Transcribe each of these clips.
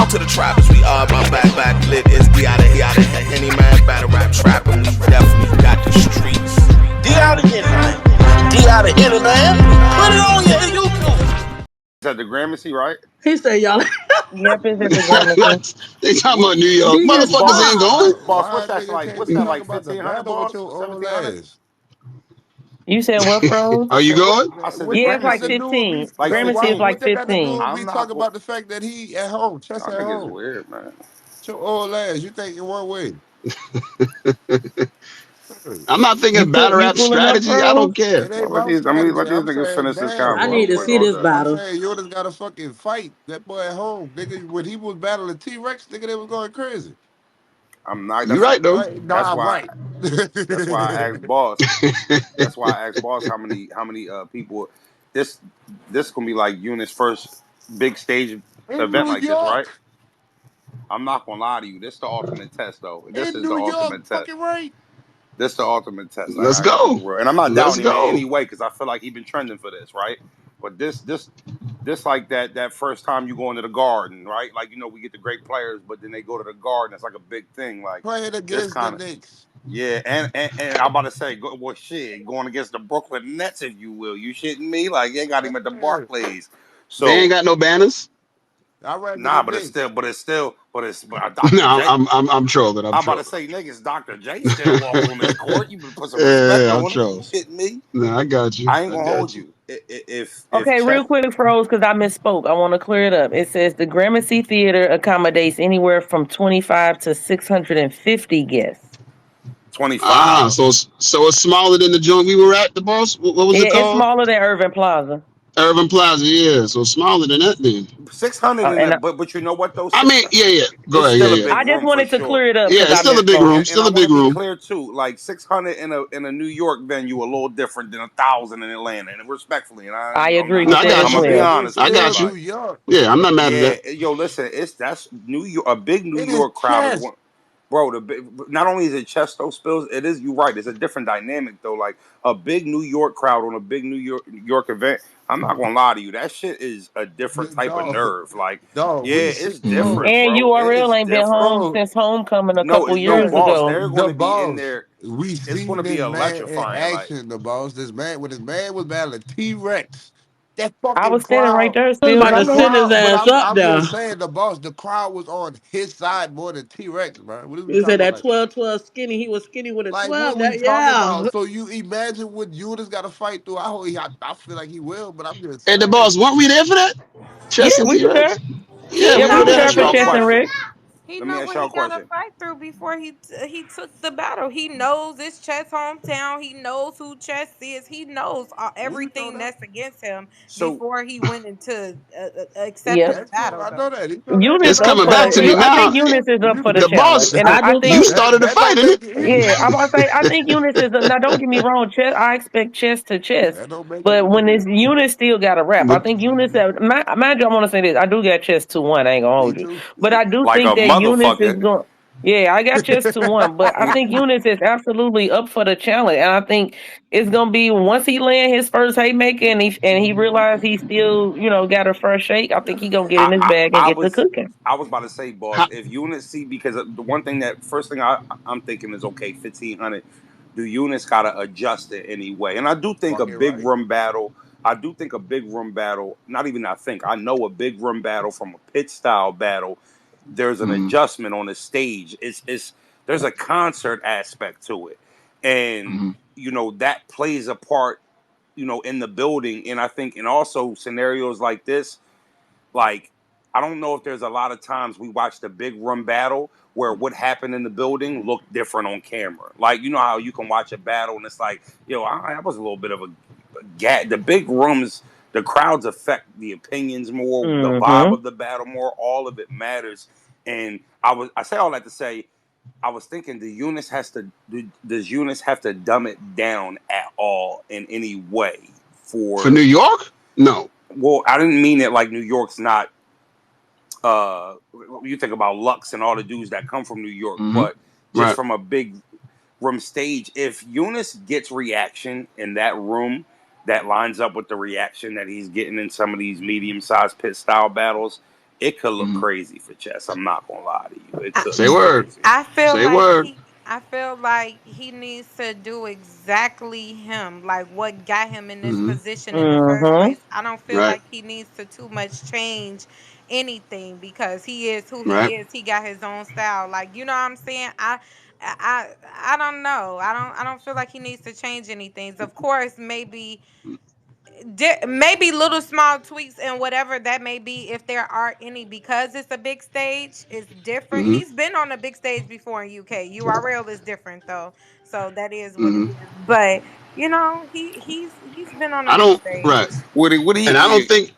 Out to the trappers, we are back lit. It's D out of any man battle rap trap, and we definitely got the streets. D out of here, man. D out of here, man. Put it on your YouTube. Is that the Gramercy, right? He said, y'all. Yep, it's at the Gramercy. They talking about New York. Motherfuckers ain't going. Boss, what's that like? What's that like? 1,500 balls? Your old 1,700? ass. You said what, Froze? Are you going? I said Yeah, it's like Gramercy. 15. Like Gramercy is 16. like What that got to do 15. with I'm me not talking going. about the fact that he at home, chest Y'all at niggas home? weird, man. Your old ass, you think in one way. I'm not thinking battle You rap pulling up, strategy. I don't Froze? care. It ain't Let my these strategy. I'm niggas saying, finish this damn, I convo. need to Quick, see hold this up. I'm battle. saying Yunus got to fucking fight that boy at home. Nigga, when he was battling T-Rex, nigga, they was going crazy. I'm not. You right though. Right? No, That's I'm why. right. That's why I asked boss. That's why I asked boss how many people. This gonna be like Yunus' first big stage In event New like this, right? York. I'm not gonna lie to you. This the ultimate test, though. This In is the New York. ultimate test. Fucking right. This the ultimate test. Let's I gotta keep go. it real, and I'm not Let's doubting him in go. any way because I feel like he been trending for this, right? But this like that first time you go into the Garden, right? Like we get the great players, but then they go to the Garden. It's like a big thing. Like Playing this against the kind of Knicks. yeah. And I'm about to say, well, shit, going against the Brooklyn Nets, if you will. You shitting me? Like they got him at the Yeah. Barclays. They ain't So got no banners. I ran to the nah, but Knicks. Dr. No, J. I'm trolling. I'm I'm about to trolling. say, niggas, Dr. J still walk on this court. You better put some respect Yeah, I'm on it. You trolling. shitting me? No, I got you. I ain't I gonna got hold you. you. If Okay, real Chess, quick, Froze, because I misspoke. I want to clear it up. It says the Gramercy Theater accommodates anywhere from 25 to 650 guests. 25. So it's smaller than the joint we were at, the boss. What was it It's called? smaller than Irving Plaza. Urban Plaza. Yeah, so smaller than that then. 600 in And it, but you know what though? I mean, 600. yeah. Go It's ahead. still a Yeah, yeah. big I just room for wanted to sure. clear it up Yeah, because it's I still a big misspoke. room. And Still I a want big to be room. clear too. Like 600 in a New York venue, a little different than 1,000 in Atlanta. And respectfully, and I I'm agree not. No, with I that got as I'm you. gonna be well. It's honest I with you. still got you. New Like, York. Yeah, I'm not mad at yeah, that. yo, listen, that's New York. A big New It is York crowd is chess. one. Bro, not only is it Chesto Spills, it is. You right. It's a different dynamic though. Like a big New York crowd on a big New York event. I'm not gonna lie to you. That shit is a different type of Dog, nerve. Like, dog, yeah, we it's see, Mm-hmm. bro, different, And bro. URL It's ain't been different. home bro, since homecoming a No, couple no, years boss. ago. They're going the to be in boss. there. We It's going seen to be this man in electrifying. Like, action, the boss. This man, when this man was battling T-Rex, that I fucking was standing right crowd, there I was still. about the I to know. send his crowd, but ass I'm up I'm there. just saying, the boss, the crowd was on his side more than T-Rex, bro. What are we He talking said about? that 12-12 skinny. He was skinny with a Like, what 12. we That talking yeah. about? So you imagine what Yunus got to fight through. I feel like he will, but I'm just Hey, the saying. boss, weren't we there for that? Yeah, Chess and we were there. T-Rex? Yeah, He Yeah, we we were know were there. let me there what for ask he y'all a Chess and gotta. question. Rick. He Let me know ask what y'all he a gotta question. fight through before he took the battle. He knows it's Chess hometown. He knows who Chess is. He knows You know everything that. that's against him So, before he went into accepting Yes. the That's true. battle. I Though know that. He know that. Eunice It's up coming for back the. to me I think now. Eunice is up for the The challenge, boss, and I I do you think too. started the That fight, don't didn't make it? it yeah. easy. I'm about to say I think Eunice is. Now, don't get me wrong. Chess. I expect chess to chess, That don't make it but when easy. it's Eunice still got a rap. I But think Eunice. Mind you, I want to say this. I do got chess 2-1. I ain't gonna Me hold you, too. but I do like a think that Eunice is motherfucker. going. Yeah, I got chess 2-1, but I think Eunice is absolutely up for the challenge, and I think it's gonna be once he land his first haymaker and he realized he still got a first shake. I think he gonna get in his I, bag and I, I get the was, cooking. I was about to say, boss, how, if Eunice see, because the one thing first thing I'm thinking is, okay, 1,500. Do Eunice got to adjust it anyway? And I do think a Fucking big right. room battle. I do think a big room battle. Not even I know a big room battle from a pit style battle. There's an mm, adjustment on the stage. It's there's a concert aspect to it, and mm, that plays a part. In the building, and I think, and also scenarios like this, like, I don't know if there's a lot of times we watch the big room battle where what happened in the building looked different on camera. Like, you know how you can watch a battle and it's like, that was a little bit of a gag. The big rooms, the crowds affect the opinions more, the vibe Hmm. of the battle more. All of it matters. And I say all that to say, I was thinking, does Eunice have to dumb it down at all in any way for New for? York? No. Well, I didn't mean it like New York's not. You think about Lux and all the dudes that come from New York, Hmm. but just Right. from a big room stage, if Yunus gets reaction in that room that lines up with the reaction that he's getting in some of these medium-sized pit style battles, it could look Mm. crazy for Chess. I'm not gonna lie to you. It I, could Say look word. crazy. Say word. I feel like he needs to do exactly him, like what got him in this Hmm. position in the first Mm-hmm. place. I don't feel Right. like he needs to too much change anything because he is who Right. he is. He got his own style. Like, you know what I'm saying? I don't know. I don't feel like he needs to change anything. Of course, maybe little small tweaks and whatever that may be if there are any, because it's a big stage, it's different. Hmm. He's been on a big stage before in UK. URL is different though, so that is what it Hmm. is. But he's been on a I big don't. Right. stage. What do And I don't you think.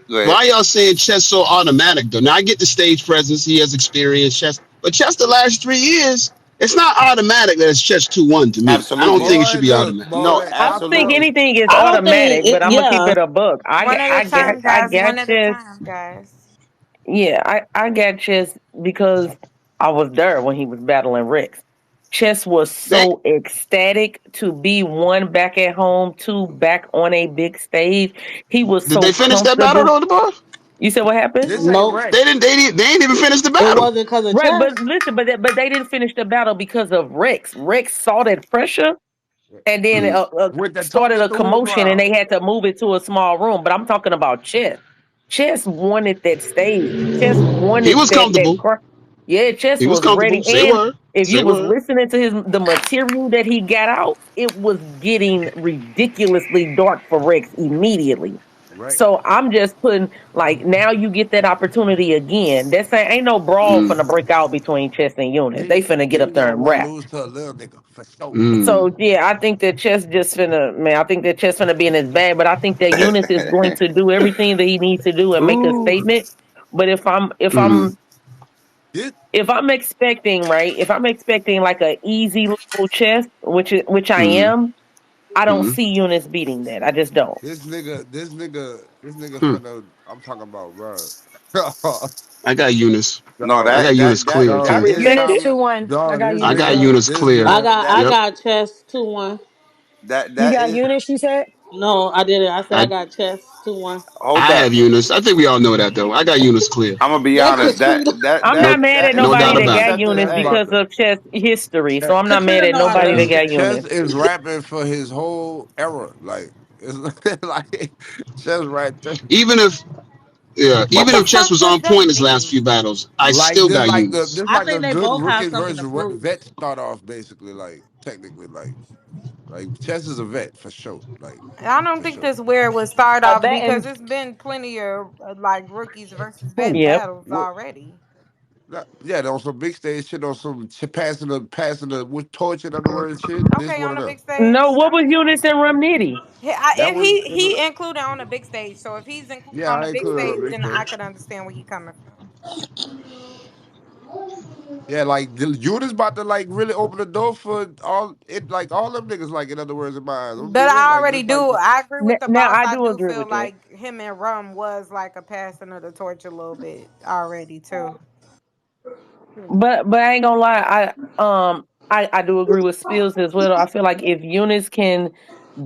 go ahead. Why y'all saying Chess so automatic though? Now I get the stage presence. He has experience. Chess, but Chess the last 3 years, it's not automatic that it's Chess 2-1 to me. I don't Absolutely think it not. Boy, should be look, automatic. No, boy, I I don't think look. absolutely. anything is I don't think automatic, it. but I'm gonna keep Yeah, it a buck. One at a time, I guys. got One at a Chess. time, guys. Yeah, I got Chess because I was there when he was battling Rex. Chess was They so ecstatic to be one back at home, two back on a big stage. He was did they so finish that battle comfortable. though, the boss? You said what happened? This ain't nope. They Rex. didn't. They ain't even finish the It battle. wasn't because of Right, but chess. listen, but they didn't finish the battle because of Rex. Rex saw that pressure and then Mm. With the started talking a through the commotion, and crowd. they had to move it to a small room. But I'm talking about Chess. Chess wanted that stage. Chess He wanted was that comfortable. crowd. Yeah, Chess He was was ready. comfortable. Say And word. if you Say was word. listening to the material that he got out, it was getting ridiculously dark for Rex immediately. Rex. So I'm just putting like now you get that opportunity again. That's ain't no brawl Mm. finna break out between Chess and Yunus. They finna get He up there never and want to rap. lose to a little nigga for sure. Mm. So yeah, I think that Chess just finna man. I think that Chess finna be in his bag, but I think that Eunice is going to do everything that he needs to do and make a Ooh. statement. But Mm. This, if I'm expecting right, if I'm expecting like a easy level Chess, which I Mm. am, I don't Mm. see Eunice beating that. I just don't. this nigga Hmm. finna. I'm talking about, bro. I got Eunice. No, I Dog, got Eunice that I clear dog, too. it's respect Eunice it. time. 2-1. I Dog, got this I got Eunice. nigga, Eunice this clear. I nigga, got I Yep. got chess 2-1. You that got is Eunice, you said? No, I didn't. I said I I got chess 2-1. hold I have up. Eunice. I think we all know that though. I got Eunice clear. I'm gonna be Yeah, honest. Katrina. I'm No, not mad at no nobody doubt that about it. got set the Eunice that's hey. about because to. of chess history. So Chess, I'm not mad Katrina at know how to nobody that rap. got Chess Eunice. is rapping for his whole era. Like it's like Chess right there. Even if yeah, What even the if Chess fuck was does on that point his last mean? few battles, I Like still this, got like the Eunice. this I like a think they good both have rookie something to versus prove. vet start off basically. Like technically, like Chess is a vet I don't for think sure. this where would start A off bet because and it's been plenty of like rookies versus vet Who? Yep. battles What? already. Yeah, on some big stage shit, on some passing the with torch in other words shit. This Okay, one on of a them. big stage. No, what I was mean, Eunice and Rum Nitty? That if was he included on a big stage, so if he's included yeah, on I a big included on stage, a big then I stage. could understand where he coming from. Yeah, like Judas about to like really open the door for all it like all them niggas like in other words in my eyes. I'm But being real I like already just like do. I agree with the Now boss. I I do do agree feel with that. like him and Rum was like a passing of the torch a little bit already too. But I ain't gonna lie, I do agree with Spills as well. I feel like if Eunice can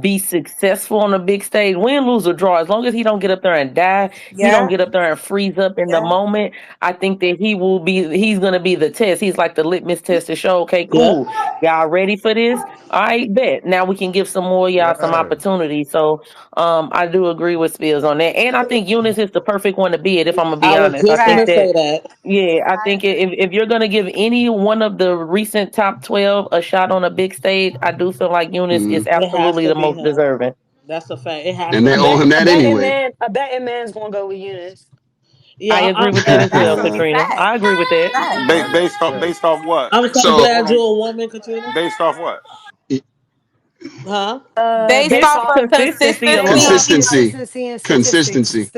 be successful on a big stage, win, lose or draw, as long as he don't get up there and die, he don't Yeah, get up there and freeze up in the yeah. moment. I think that he's gonna be the test. He's like the litmus test to show, okay, Yep. cool, y'all ready for this? All right, bet. Now we can give some more y'all some yeah. opportunity. So I do agree with Spills on that. And I think Eunice is the perfect one to be it, if I'm gonna be I was honest. I just think gonna Right. that say that. yeah, I I think agree. if you're gonna give any one of the recent top 12 a shot on a big stage, I do feel like Eunice Hmm. is It has absolutely to the be most him. deserving. That's a fact. It has And to they a be owe bet him him. that anyway. a betting man's gonna go with Eunice. I Yeah, agree with that And as that's well, a Uh, Katrina. fact. I agree with that. Fact. I got yeah. Based off what? I'm so so Hold glad on. you're a woman, Katrina. Based off what? Huh? Based Based His off off of consistency based alone. off consistency. consistency, consistency and consistency.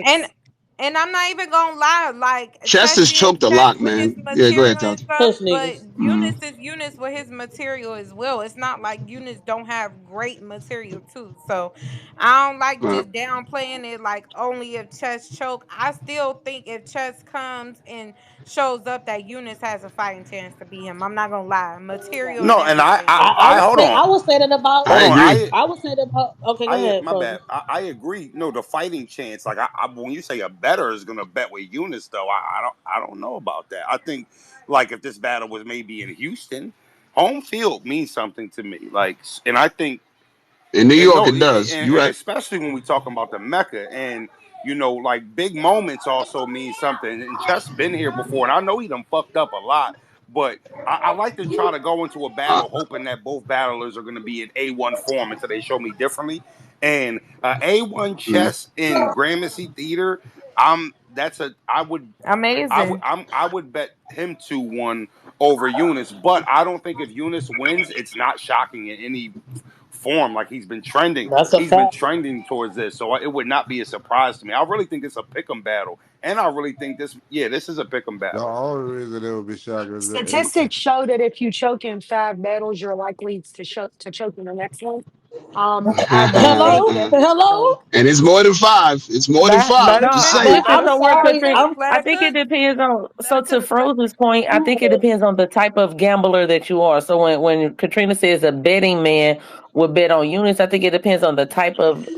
And statistics. and I'm not even gonna lie, like Chess Chess has is choked a back lot, with his man. Yeah, go ahead, material and Taty. stuff, Push but niggas. Eunice is Eunice with his material as well. It's not like Eunice don't have great material too. So I don't like Uh, just downplaying it like only if Chess choke. I still think if Chess comes and shows up that Eunice has a fighting chance to beat him. I'm not gonna lie. Material is No, and everything. I hold on, I would say that about. hold I on. agree. I would say that about. Okay, go ahead, My Frozen. bad. I agree. No, the fighting chance. Like when you say a better is gonna bet with Eunice, though, I don't know about that. I think like if this battle was maybe in Houston, home field means something to me. Like, and I think In New and York, no, it does. You're and right. especially when we talking about the Mecca, and like big moments also mean something. And Chess been here before, and I know he done fucked up a lot, but I like to try to go into a Uh, battle hoping that both battlers are going to be in A1 form until they show me differently. And A1 mm, Chess in Gramercy Theater, Amazing. I would bet him 2-1 over Eunice, but I don't think if Eunice wins, it's not shocking in any form. Like he's been trending. That's a He's been fact. trending towards this, so it would not be a surprise to me. I really think it's a pick'em battle, and I really think this is a pick'em The battle. only reason it would be shocking is that Statistics show that if you choke in 5 battles, you're likely to choke in the next one. I do think Hello, that hello. and it's more than five. It's more than five. Let No, him Just finish. saying. Let listen. him I'm So where cook. sorry. Katrina, Let I her think it cook. depends on. Let her So to cook. Frozen's point, I think it depends on the type of gambler that you are. So when Katrina says a betting man would bet on units, I think it depends on the type of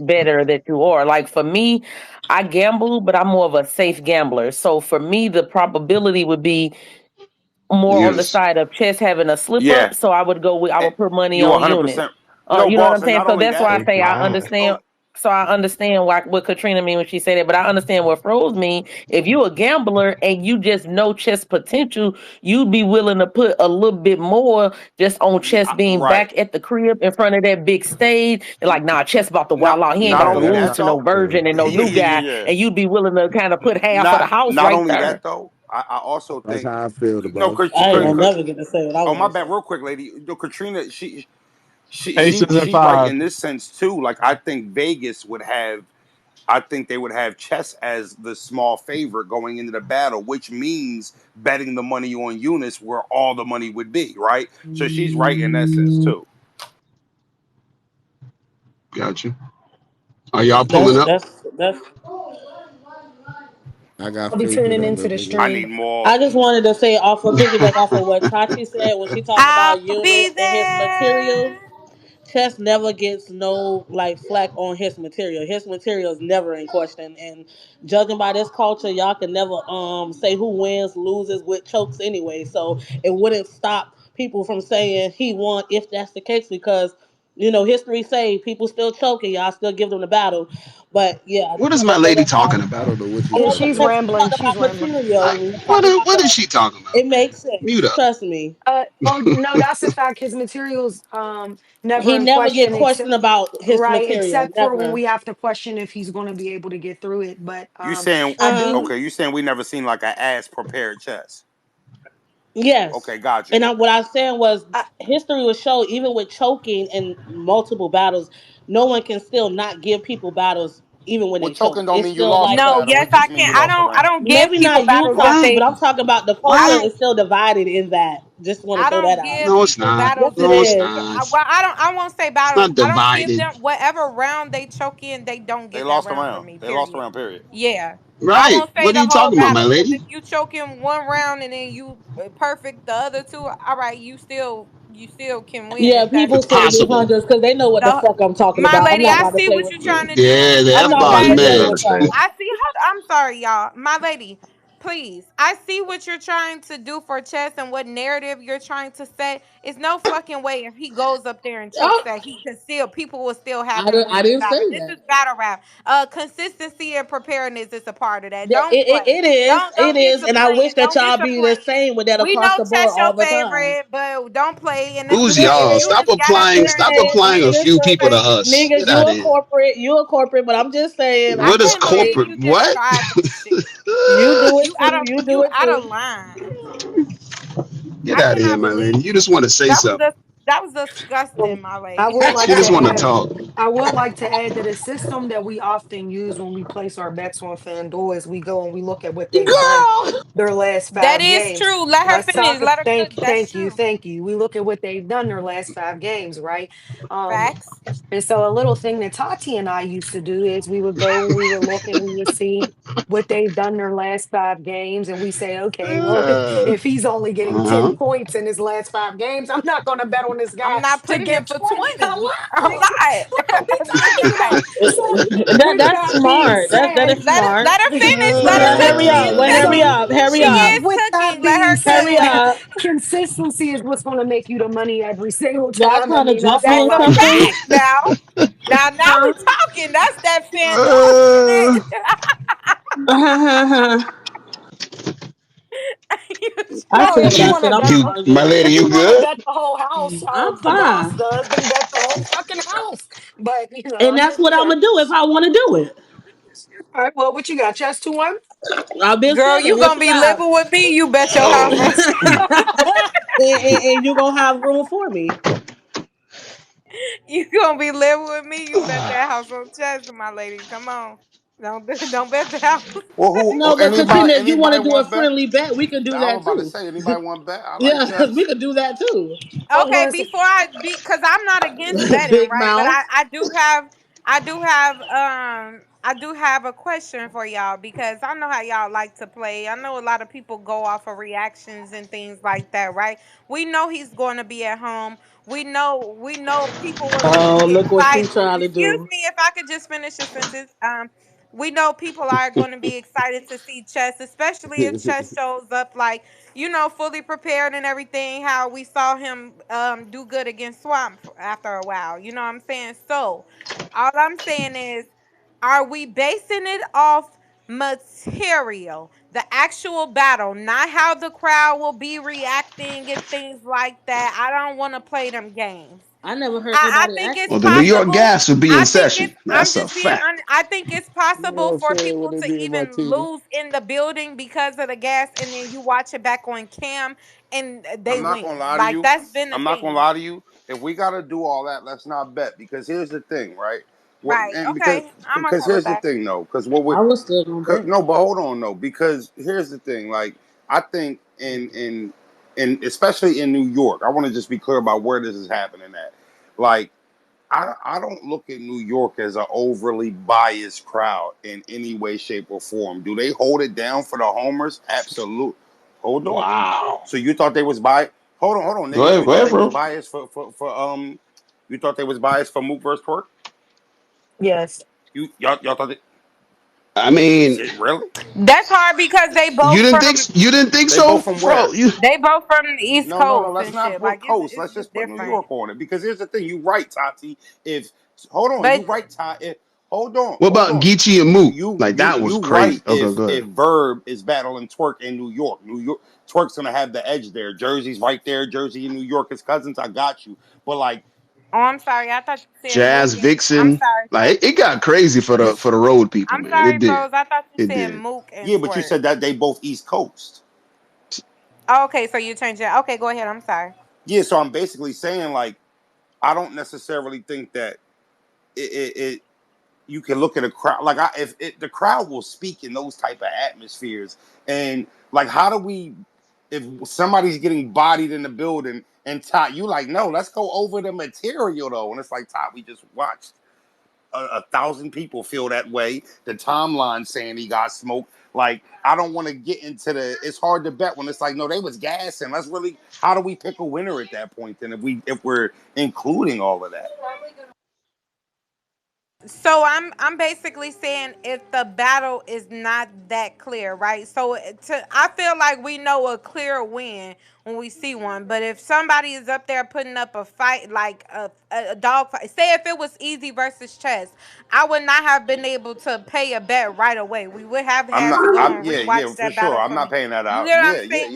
better that you are. Like for me, I gamble, but I'm more of a safe gambler. So for me, the probability would be more on the Eunice. side of Chess having a slip Yeah, up. So I eh, would put money you on Eunice. 100%. No, You know what boss, I'm and saying? not So only that's why I that. they say I flying. understand. Oh, So I understand what Katrina mean when she say that, but I understand what Froze mean. If you a gambler and you just know Chess potential, you'd be willing to put a little bit more just on Chess being right. back at the crib in front of that big stage. And like, nah, Chess about to Not wild out. He ain't not about to Yeah, only that's lose that how to no though. I feel. virgin and no new guy, Yeah. and you'd be willing to kind of put half of the house Not right only there. that though. I also That's think how I feel, the no, boss. I ain't Go gonna ahead. never get to say what I oh my want to bad, say. real quick, lady. Katrina, Aces and she right five. in this sense too. Like I think Vegas would have. I think they would have Chess as the small favorite going into the battle, which means betting the money on Eunice where all the money would be, right? So she's right in that sense too. Gotcha. Are y'all pulling up? That's. I got I'll be faith in tuning that into little the I nigga. need stream. more. I just wanted to say off of piggyback off of what Tachi said when she talked I'll about be Eunice and his material. there. Chess never gets no like flack on his material. His material is never in question. And judging by this culture, y'all can never say who wins, loses with chokes anyway. So it wouldn't stop people from saying he won if that's the case because history say people still choking, y'all still give them the battle. But yeah, I What just is want my to say lady that talking I about? don't know what you Yeah, yeah, talking she's because about. we rambling. talking She's about rambling. material, Like, we talking about what is that. she talking about? It makes Mute sense. up. Trust me. Oh no, that's a fact. His materials never He in never get question, except questioned about his right, material. except for when Never. we have to question if he's going to be able to get through it. But You saying I Uh huh. do. okay? You saying we never seen like an ass prepared chess? Yes. Okay, got you. And what I was saying was I, history would show even with choking in multiple battles, no one can still not give people battles even when Well, they choke. choking don't It's mean you still lost the like No, battle. yes, It I just mean can. you lost the I round. don't give maybe people not you, battles if Tati, What? but they. I'm talking about the I culture What? don't. is still divided in that. Just want to I throw that don't out. give No, it's people not. Yes, battles it if No, it's they. is. not. Well, I don't. I won't say It's battles. not I don't give divided. them whatever round they choke in. They don't They get that lost the round from round. me. They lost the Period. round. Period. Yeah, I Right. won't say What are the you whole talking about, my battle because if lady? you choke in one round and then you perfect the other two, all right, you still can win Yeah, if that's people It's the send case. me possible. hundreds because they know what the The fuck I'm talking my about. I'm lady, not I about to see play what with you're trying you. to Yeah, do. the I'm F not bomb about Okay, to play man. with y'all. I see how I'm sorry, y'all. My lady, please. I see what you're trying to do for chess and what narrative you're trying to set. It's no fucking way if he goes up there and chokes Oh, that he can still people will still have him I win the didn't say battle. This that. is battle rap. Consistency and preparedness is a part of that. Yeah, Don't play. it is. It Don't get is. to And I playing. wish that Don't get y'all to be the playing. same with that We across know the board chess all your the time. favorite, but don't play. And this Who's is if y'all? Nigga, Stop Eunice got up applying. there Stop and I'm applying a and just few people to saying, us. nigga, Get out of here. you a corporate, but I'm just saying, I What is can't believe corporate? you just What? tried that shit. you do it You out too. of You do you it out of too. line. Get I out of here, cannot my believe lady. You just want to say that was something. That was Um, disgusting, my I lady. would She like just to want to add. talk. I would like to add that a system that we often use when we place our bets on FanDuel is we go and we look at what they've done Girl. their last That five is games. true. Let her Let's finish. talk. Let her cook. That's Thank you, true. thank you. We look at what they've done their last 5 games, right? Um, Facts. and so a little thing that Tati and I used to do is we would go and we would look and we would see what they've done their last 5 games, and we say, okay, well, Uh if he's only getting 10 huh. points in his last 5 games, I'm not going to bet on this I'm guy not to putting him get for 20. 20. I'm Hello, not. what are we I'm talking about? not. So, That with that's that being smart. That said, is smart. Let her finish. Let her Well, cook. hurry She up. is Well, hurry so cooking. up. Hurry She up. is with that cooking. Let being her Hurry cook. said, up. consistency is what's going to make you the money every single Y'all time. I trying to mean, drop that's me all in That's a I'm something? fact now. Now we Huh? talking. That's that FanDuel Uh, shit. You I no. said If what you I trolling. want said. to I'm bet you, the my sorry. lady, if you you want to good? bet the whole house, I'm the boss fine. does, then bet the whole fucking house. But And that's what I'm gonna do if I want to do it. all right. Well, what you got? Chess 2-1. I've been Girl, selling. you What gonna you be got? living with me? You bet your house Oh, on. shoot. And you gonna have room for me. You gonna be living with me? You bet that house on chest, my lady. Come on, don't bet the house. Well, No, but anybody Katrina, if you want anybody to do a want to bet? friendly bet, we can do I was that about to too. say, anybody want to bet? I like Yeah, because we chess. can do that too. I was Okay, going to say, before I be, because I'm not against betting, Big right? But mouth. I do have a question for y'all because I know how y'all like to play. I know a lot of people go off of reactions and things like that, right? We know he's going to be at home. We know people are going to Oh, be look what you excited. trying to Excuse do. me if I could just finish a sentence. We know people are going to be excited to see Chess, especially if Chess shows up like fully prepared and everything. How we saw him do good against Swamp after a while. You know what I'm saying? So, all I'm saying is, are we basing it off material, the actual battle, not how the crowd will be reacting and things like that? I don't want to play them games. I never heard I nobody think ask it's Well, you the New that. York possible. Gas will be in I think it's. session. I'm That's a just being. fact. I think it's You know possible what I'm for saying? When people they to be in my even TV. lose in the building because of the gas, and then you watch it back on cam, and they I'm not win. gonna lie to Like you. that's been the I'm not gonna thing, lie to you. If we gotta do all that, let's not bet. Because here's the thing, right? What right? and Okay, I'm because okay with here's the that. thing, though. Because what we I was still gonna bet. no, but hold on, no. Because here's the thing. Like I think in especially in New York, I want to just be clear about where this is happening at. Like I don't look at New York as an overly biased crowd in any way, shape, or form. Do they hold it down for the homers? Absolutely. Hold on. Wow. So you thought they was biased? Hold on, nigga. You Go thought ahead, they was bro. biased for. You thought they was biased for Mook versus Twerk? yes. Y'all thought they, I mean, really? That's hard because you didn't think They both so, from bro? where? You they both from the East No. Coast Let's and not shit. put Like it's coast. it's Let's just just put New different. York on it because here's the thing. You right, Tati. If hold on, But you right, Tati. what Hold about on. Geechee and You Mook? you Like you that was you right. crazy. Okay, go If ahead. Verb is battling Twerk in New York, Twerk's gonna have the edge there. Jersey's right there. Jersey and New York is cousins. I got you. But like, oh, I'm sorry. I thought you said Mook. Jazz I'm Vixen. sorry, Like Tati. it got crazy for the road people, I'm man. sorry, It did. Pros. I thought you It said did. Mook and yeah, but you Twerk. said that they both East Coast. Oh, okay, so you changed it. Okay, go ahead. I'm sorry. Yeah, so I'm basically saying like I don't necessarily think that it you can look at a crowd like if the crowd will speak in those type of atmospheres and like how do we if somebody's getting bodied in the building and Todd you like no let's go over the material though and it's like Todd we just watched a thousand people feel that way the timeline saying he got smoked like I don't want to get into the it's hard to bet when it's like no they was gassing let's really how do we pick a winner at that point then if we're including all of that. So I'm basically saying if the battle is not that clear, right? So I feel like we know a clear win when we see one, but if somebody is up there putting up a fight like a dog fight, say if it was easy versus chess, I would not have been able to pay a bet right away. We would have I'm had not. to go I'm and yeah rewatch for that sure. battle I'm for not me. paying that You out. get what I'm Yeah. saying?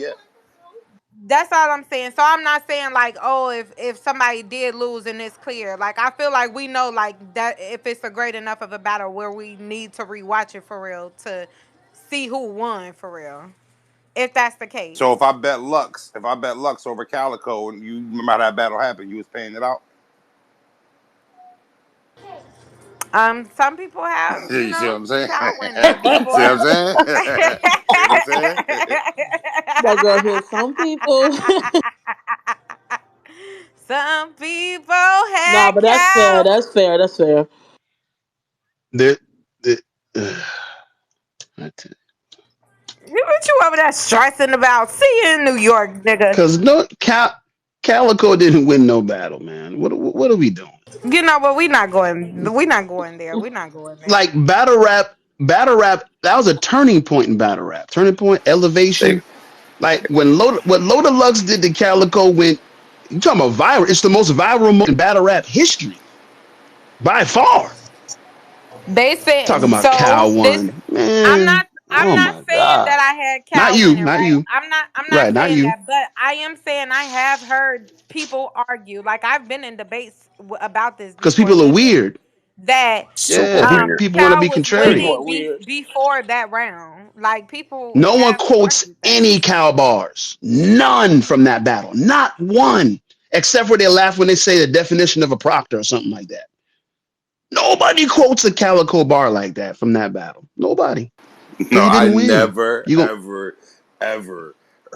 That's all I'm saying. So I'm not saying like, oh, if somebody did lose and it's clear. Like I feel like we know like that if it's a great enough of a battle where we need to rewatch it for real to see who won for real. if that's the case. So if I bet Lux over Calico, and you remember how that battle happened, you was paying it out. Some people have, You see what I'm saying? child winners See what I'm before. saying? See what I'm saying? That girl said some people. Some people had Nah, but that's fair. cows. That's fair. That's fair. The, the, What you over there stressing about? See you in New York, nigga. Cause no Calico didn't win no battle, man. What are we doing? You know what? We not going. We not going there. We not going there. Like battle rap. That was a turning point in battle rap. Turning point, They, elevation. Like what Loda Lux did to Calico went. You talking about viral? It's the most viral moment in battle rap history by far. They said Talking about so. Cal This one, I'm man. not. I'm Oh not my saying god. that I had Not Cal you, winning, not right? you. I'm not Right, not saying you. that, but I am saying I have heard people argue. Like I've been in debates about this Because before, people are literally. weird. That super Yeah, weird. people want to Cal be was contrarian. People are winning weird. before that round. Like people No one have quotes argued that. any cow bars. None from that battle. Not one. Except for they laugh when they say the definition of a proctor or something like that. Nobody quotes a calico bar like that from that battle. Nobody. No, Because he I didn't win. never, You go ever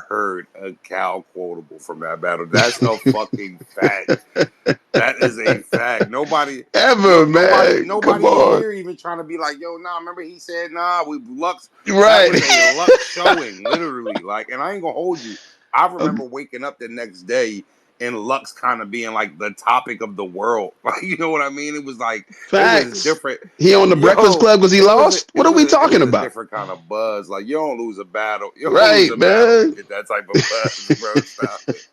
heard a Cal quotable from that battle. That's a fucking fact. That is a fact. Nobody, ever, man. Come nobody in on. here even trying to be like, yo, nah. Remember he said, nah. We Lux. That Right. was a Lux showing, literally. Like, and I ain't gonna hold you. I remember waking up the next day and Lux kind of being like the topic of the world. Like, you know what I mean? It was like it was Facts. different. He on the Breakfast Yo, Club because he lost? What are we it talking was a about? different kind of buzz. Like you don't lose a battle. You don't lose Right, a battle and man. get that type of buzz, bro. Stop it.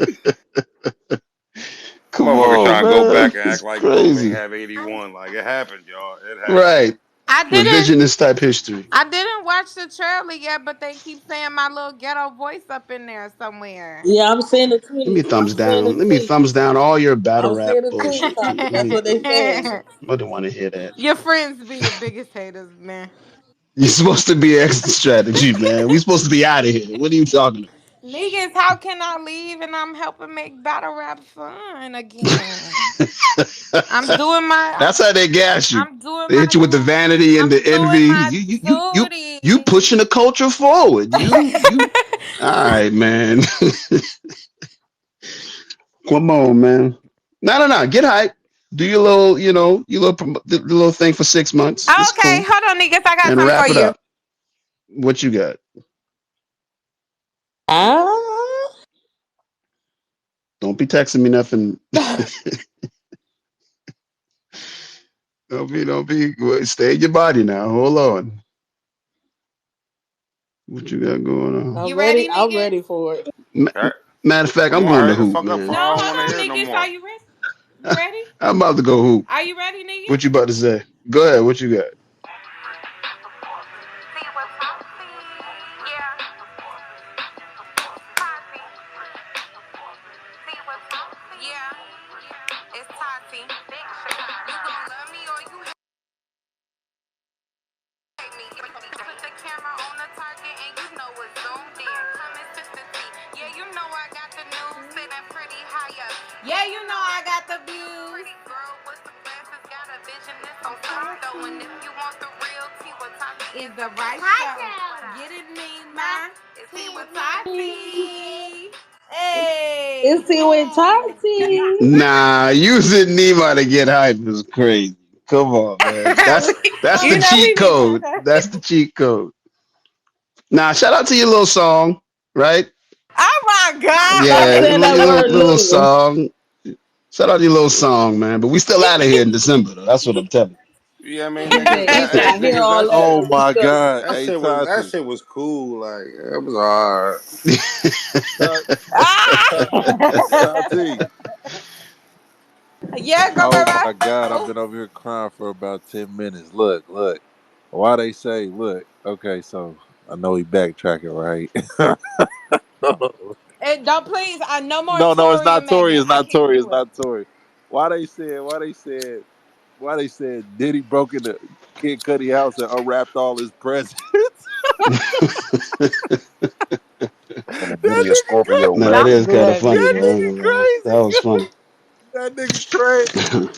Come Motherfucker on, trying to go man. back and act It's like Bro ain't crazy. have 81. Like it happened, y'all. It happened. Right. I didn't. Revisionist type history. I didn't watch the trailer yet, but they keep saying my little ghetto voice up in there somewhere. Yeah, I'm seeing the Let me tweets. I'm thumbs seeing the down. Let me thumbs tweets. down all your battle I'm rap seeing the bullshit tweets. too. That's what they saying. I don't want to hear that. Your friends be your biggest haters, man. You're supposed to be exit strategy, man. We supposed to be out of here. What are you talking Niggas, how can I leave and I'm helping make battle rap fun again? I'm about? doing my That's how they gas you. I'm doing They my hit you with the vanity and the I'm doing envy. my You duty. pushing the culture forward. You. All right, man. Come on, man. No. Get hype. Do your little, the little thing for 6 months. It's Okay, cool. hold on, niggas. I got And something for wrap it you. up. What you got? Ah, Don't be texting me nothing. Don't be. Stay in your body now. Hold on. What you got going on? You I'm ready, ready. I'm niggas? ready for it. Right? Matter of fact, Come I'm on, going to hurry the hoop, fuck up No, before man. I don't hold want to on, hear it no niggas. Are more. you ready? You ready? I'm about to go hoop. Are you ready, niggas? What you about to say? Go ahead. What you got? Yeah, it's Taty. You gon' love me or you hate me. Put the camera on the target and you know it's zoomed in. Consistency. Yeah, you know I got the news sitting pretty high up. Yeah, you know I got the views. Pretty girl with the glasses got a vision that's on top though. And if you want the real tea with Taty is the right show. Get it, me, ma. It's tea with Taty. Hey. It's T with Taty. Nah, using Nima to get hype is crazy. Come on, man. That's the You know we cheat be doing code. That's that. the cheat code. Nah, shout out to your little song, right? Oh my Stop Yeah, God. your saying that little, word little little. song. Shout out to your little song, man. But we still out of here in December, though. That's what I'm telling Yeah, I mean, niggas. He said, I hear Niggas. all That that, Oh shit. but we my still God. out. Hey That Tati. shit was cool. Like it was hard. Ta- Ah! Tati. Yeah, go Oh baby. my God. I've Oh. been over here crying for about 10 minutes. Look. Why they say, look, okay, so I know he backtracking, right? And don't please, no more No, it's Tory not and Tory. Megan. It's I not can't Tory. It's do it. not Tory. Why they said Diddy broke into Kid Cudi house and unwrapped all his presents? you. Over your No, that weight. Not is kind of good. funny, That though. I ain't nigga gonna lie. That was crazy. funny. That nigga crazy.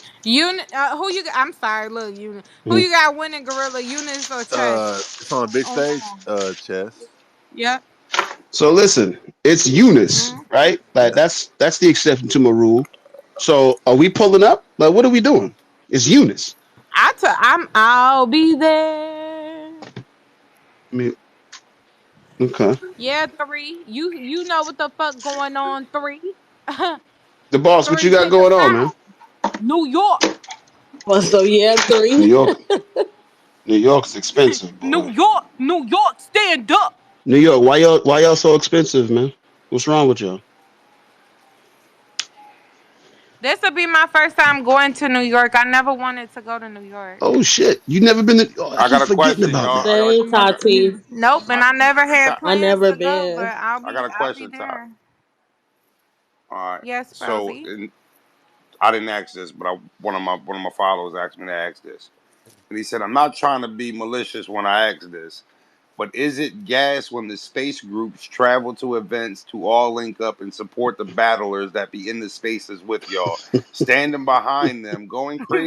Who you? I'm sorry. Look, who Mhm. you got winning, Gorilla? Eunice or Chess? It's on a big stage. Overall. Chess. Yep. So listen, it's Eunice, Mm. right? Like that's the exception to my rule. So are we pulling up? Like, what are we doing? It's Eunice. I'll be there. I mean, okay. Yeah, three. You know what the fuck going on, three. The boss, what you Three, got pick a going on, man? side. New York. Well, so yeah, New three. York. New York's expensive, New boy. York. New York, stand up. New York, why y'all so expensive, man? What's wrong with y'all? This will be my first time going to New York. I never wanted to go to New York. Oh shit, you never been to? Oh, I I keep got a forgetting question, about y'all. that. I got a Same Tati. Nope, and I, I never had Ta- I plans never to go, but been. I got a I'll be question, Todd. there. All right. Yes, So Rosie. I didn't ask this, but one of my followers asked me to ask this, and he said, "I'm not trying to be malicious when I ask this, but is it gas when the space groups travel to events to all link up and support the battlers that be in the spaces with y'all, standing behind them,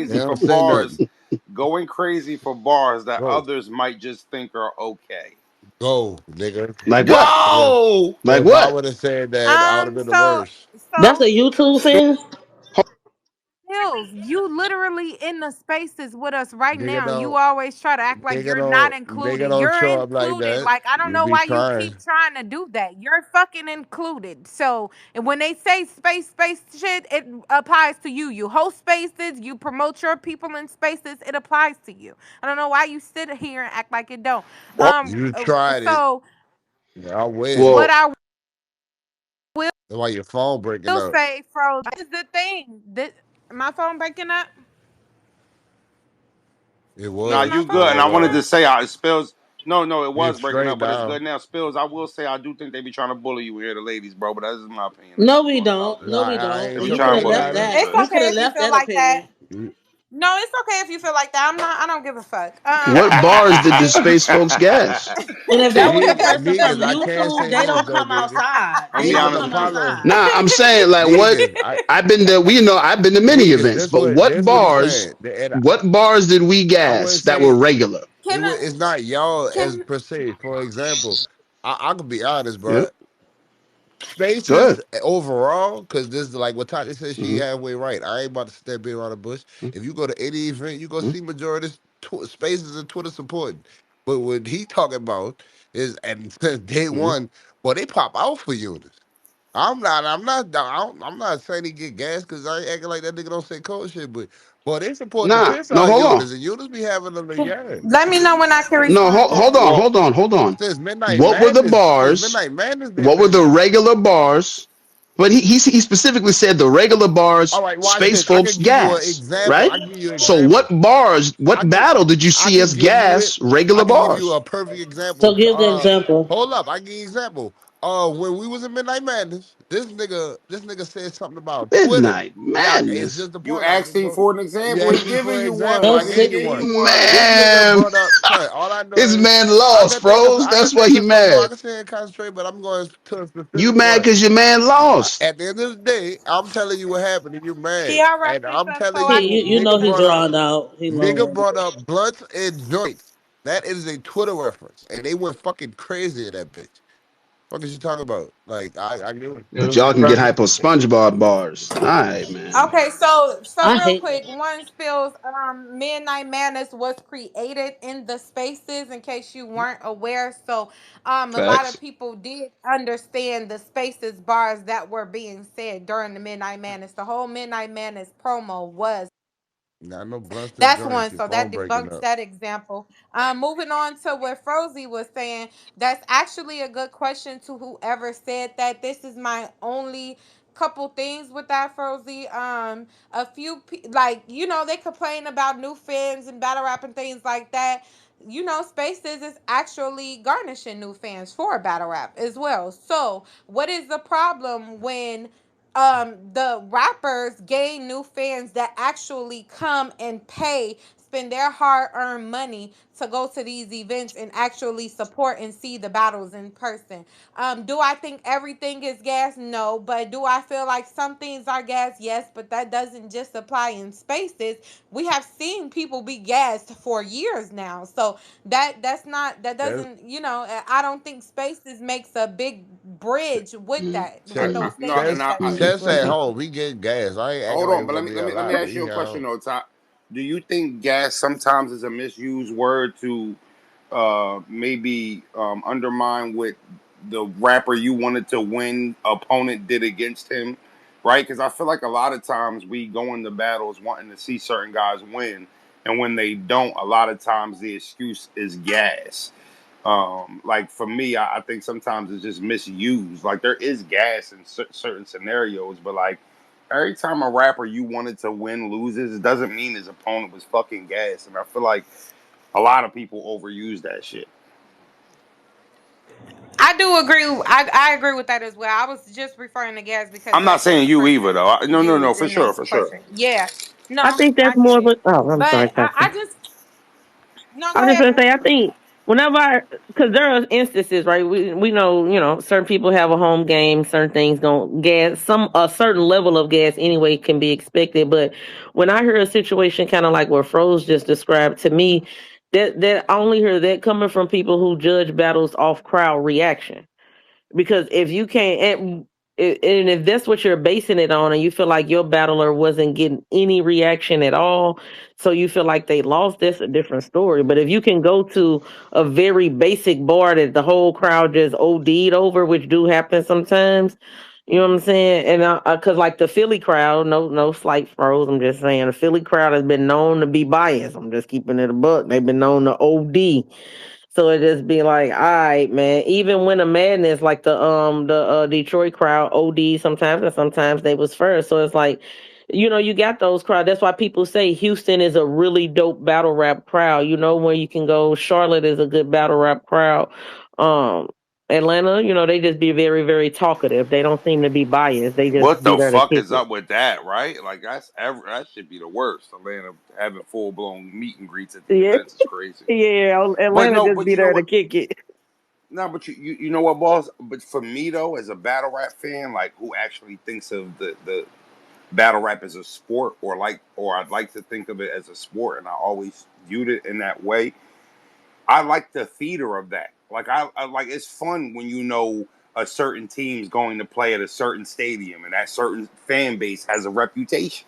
They don't for say bars, nothing. going crazy for bars that Go. others might just think are okay." Go, nigga. Like what? If, Go. Like if I what? would have said that, I would have been the So worst. That's a so YouTube thing. Hills, you literally in the spaces with us right Nigga now. You don't, always try to act like you're not nigga included. don't You're show up like included. that. Like, I don't You know be why you trying. keep trying to do that. You're fucking included. So, and when they say space shit, it applies to you. You host spaces, you promote your people in spaces, it applies to you. I don't know why you sit here and act like it don't. Well, You tried it. So I win. what well, I will That's why your phone breaking up. say, Frozen, is the thing. This, my phone breaking up? It Nah, Is was my you for good. phone a And I little breaking wanted while. to up? say, Spills. No, no, it was It's breaking straight up, but it's now. good now. Spills, I will say, I do think they be trying to bully you here, the ladies, bro. But that's just my opinion. I No, just we want to acknowledge don't. it. No, we I They don't. ain't be You say could trying to have nothing bully left you. about it. That's that. It's good. You could okay have if you left feel that like that. opinion. No, it's okay if you feel like that. I don't give a fuck. what bars did the It, space folks gas? And if that was a person from Niggas, I can't YouTube, say they this don't though, come nigga. outside. I'm They be Niggas, don't honest come with you. Apollo. outside. Nah, I'm saying like what Niggas, I've been to. I've been to many niggas, events, but this what he's saying. And what bars did we I gas wouldn't that were say regular? can I? it's not y'all as Can per se. For example, I could be honest, Yeah, bro. Spaces good. overall, because this is like what Tati said, she Mm-hmm. halfway right. I ain't about to step in around the bush. If you go to any event, you go Mm-hmm. see majority of spaces and Twitter supporting. But what he talking about is, and since day Mm-hmm. one, well, they pop out for units. I'm not saying he get gas because I ain't acting like that nigga don't say cold shit, but boy, they support the Nah, piss no, out of hold on. units, and units be having them the yard. let me know when I can No, respond, hold Gorilla. on, Well, hold on, hold on. Since Midnight Madness, they've What were been the there. regular bars? But he specifically said the regular All bars, right, watch space this. I folks can give you an gas, example. right? I can give you an So example. what bars, I what can battle did you I see can us give you it. gas regular I can give you bars? a perfect example. So give the example. Hold up, I can give you an example. When we was in Midnight Madness, this nigga said something about Twitter. Midnight Yeah, it's Madness. just the you point. asked him for an You example. He asked me giving for an you example. one. I Those He gave you six. gave one. you one. This nigga Man, brought up. Son, all I know this is man I lost, can think of bros. I can That's why think he of some more. I mad. can say and concentrate, but I'm going to a You specific mad one. because your man lost. At the end of the day, I'm telling you what happened, and you Can mad. y'all wrap And this I'm up so telling I He, you, can? you know he drawn out. He nigga lost. brought up blunts and joints. That is a Twitter reference, and they went fucking crazy at that bitch. What is you talking about? Like I knew it. But y'all can get hypo SpongeBob bars. All right, man. Okay, so I real hate quick, that. one spills. Midnight Madness was created in the spaces. In case you weren't aware, so a lot of Facts. people did understand the spaces bars that were being said during the Midnight Madness. The whole Midnight Madness promo was. Not no blunts and That's joints. one. Your So that phone breaking debunks up. that example. Moving on to what Frozy was saying. That's actually a good question to whoever said that. This is my only couple things with that, Frozy. A few like they complain about new fans and battle rap and things like that. Spaces is actually garnishing new fans for battle rap as well. So what is the problem when the rappers gain new fans that actually come and pay spend their hard-earned money to go to these events and actually support and see the battles in person. Do I think everything is gas? No. But do I feel like some things are gas? Yes. But that doesn't just apply in spaces. We have seen people be gassed for years now. So that's not, that Chess, doesn't, I don't think spaces makes a big bridge with that, with chess, those No, things and chess, that I you chess at mentioned. home. We get gas. I ain't acting hold like on, we're but let gonna me be let me let me outside, but ask he you a at question home. though, Ty. Do you think gas sometimes is a misused word to maybe undermine what the rapper you wanted to win opponent did against him, right? Because I feel like a lot of times we go into battles wanting to see certain guys win, and when they don't, a lot of times the excuse is gas. Like for me, I think sometimes it's just misused. Like there is gas in certain scenarios, but like every time a rapper you wanted to win loses, it doesn't mean his opponent was fucking gas. And I feel like a lot of people overuse that shit. I do agree. I agree with that as well. I was just referring to gas because I'm not that's what saying the you either, person though. No, no, no, used for in sure, this for sure. question. Yeah. I No, think that's I get more of it. a. Oh, I'm sorry, But I Pastor. just, no, I go was just ahead, gonna boo. say, I think whenever, because there are instances, right? We know, certain people have a home game, certain things don't gas. Some a certain level of gas anyway can be expected. But when I hear a situation kind of like what Froze just described to me, that I only hear that coming from people who judge battles off crowd reaction. Because if you can't, and if that's what you're basing it on, and you feel like your battler wasn't getting any reaction at all, so you feel like they lost, that's a different story. But if you can go to a very basic bar that the whole crowd just OD'd over, which do happen sometimes, you know what I'm saying? And because like the Philly crowd, no slight froze, I'm just saying the Philly crowd has been known to be biased. I'm just keeping it a buck. They've been known to OD. So it just be like, all right, man. Even when the madness, like the Detroit crowd OD sometimes, and sometimes they was first. So it's like, you got those crowd. That's why people say Houston is a really dope battle rap crowd. You know where you can go. Charlotte is a good battle rap crowd. Um, Atlanta, they just be very, very talkative. They don't seem to be biased. They just What be the there to fuck kick is it. up with that, right? Like that should be the worst. Atlanta having full blown meet and greets at the Yeah, events is crazy. yeah. But Atlanta no, just but be you know there to what? kick it. No, but you know what, boss? But for me though, as a battle rap fan, like who actually thinks of the battle rap as a sport, or I'd like to think of it as a sport, and I always viewed it in that way. I like the theater of that. Like I like it's fun when you know a certain team's going to play at a certain stadium and that certain fan base has a reputation.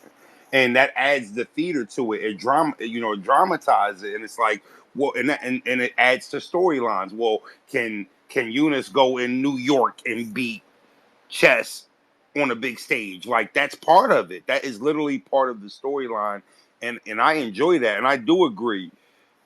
And that adds the theater to it. It dramatizes it and it's like, well, and it adds to storylines. Well, can Yunus go in New York and beat Chess on a big stage? Like that's part of it. That is literally part of the storyline. And I enjoy that. And I do agree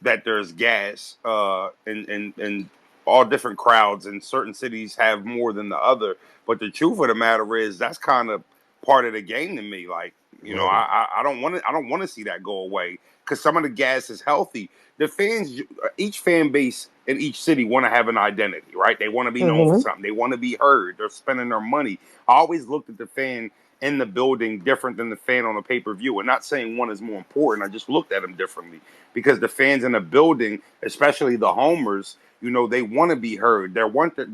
that there's gas and all different crowds and certain cities have more than the other, but the truth of the matter is that's kind of part of the game to me. Like, Word. I don't want to see that go away because some of the gas is healthy. The fans, each fan base in each city want to have an identity, right? They want to be known for Hmm. something. They want to be heard. They're spending their money. I always looked at the fan in the building different than the fan on a pay-per-view. And not saying one is more important. I just looked at them differently because the fans in the building, especially the homers, they want to be heard. They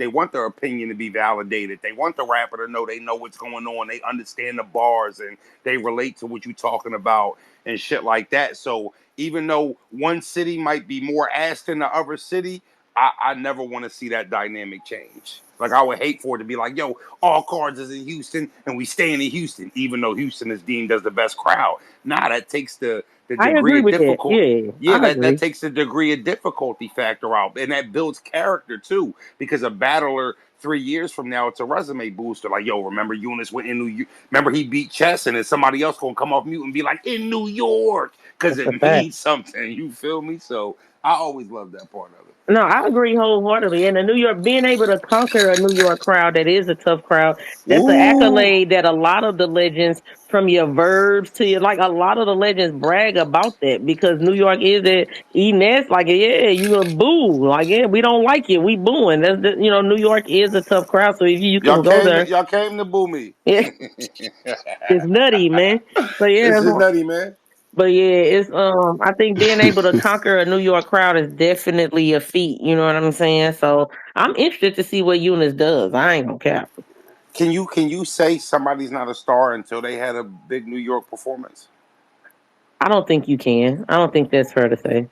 want their opinion to be validated. They want the rapper to know they know what's going on. They understand the bars and they relate to what you're talking about and shit like that. So even though one city might be more ass than the other city, I never want to see that dynamic change. Like I would hate for it to be like, yo, all cards is in Houston and we staying in Houston, even though Houston is deemed as the best crowd. Nah, that takes the I degree agree of with that. difficult. Yeah, Yeah, I that agree. takes the degree of difficulty factor out, and that builds character too. Because a battler 3 years from now, it's a resume booster. Like, yo, remember Yunus went in New York? Remember he beat Chess, and then somebody else gonna come off mute and be like, in New York, because That's a it fact. means something. You feel me? So I always love that part of it. No, I agree wholeheartedly. And the New York, being able to conquer a New York crowd that is a tough crowd, that's an Ooh, accolade that a lot of the legends, from your verbs to your, like a lot of the legends brag about that because New York is a E-Nest, like, yeah, you a boo. Like, yeah, we don't like you. We booing. New York is a tough crowd. So if you can go there, y'all came to boo me. yeah, it's nutty, man. So yeah, This that's is why. nutty, man. But yeah, it's I think being able to conquer a New York crowd is definitely a feat, you know what I'm saying? So I'm interested to see what Eunice does. I ain't gonna cap. Can you say somebody's not a star until they had a big New York performance? I don't think you can. I don't think that's fair to say.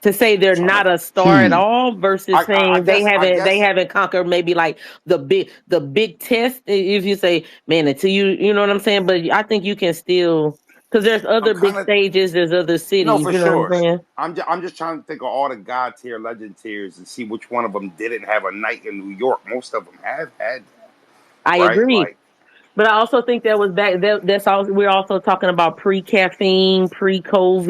To say they're Trying to, not a star at Hmm. all versus I saying guess I they guess haven't conquered maybe like the big test. If you say, man, until you know what I'm saying. But I think you can still, because there's I'm other big kind of stages, there's other no cities. for You know what I'm sure. saying? I'm just trying to think of all the God tier, legend tiers, and see which one of them didn't have a night in New York. Most of them have had that, I right? agree. Like But I also think that was back. That's also we're also talking about pre-caffeine, pre-COVID.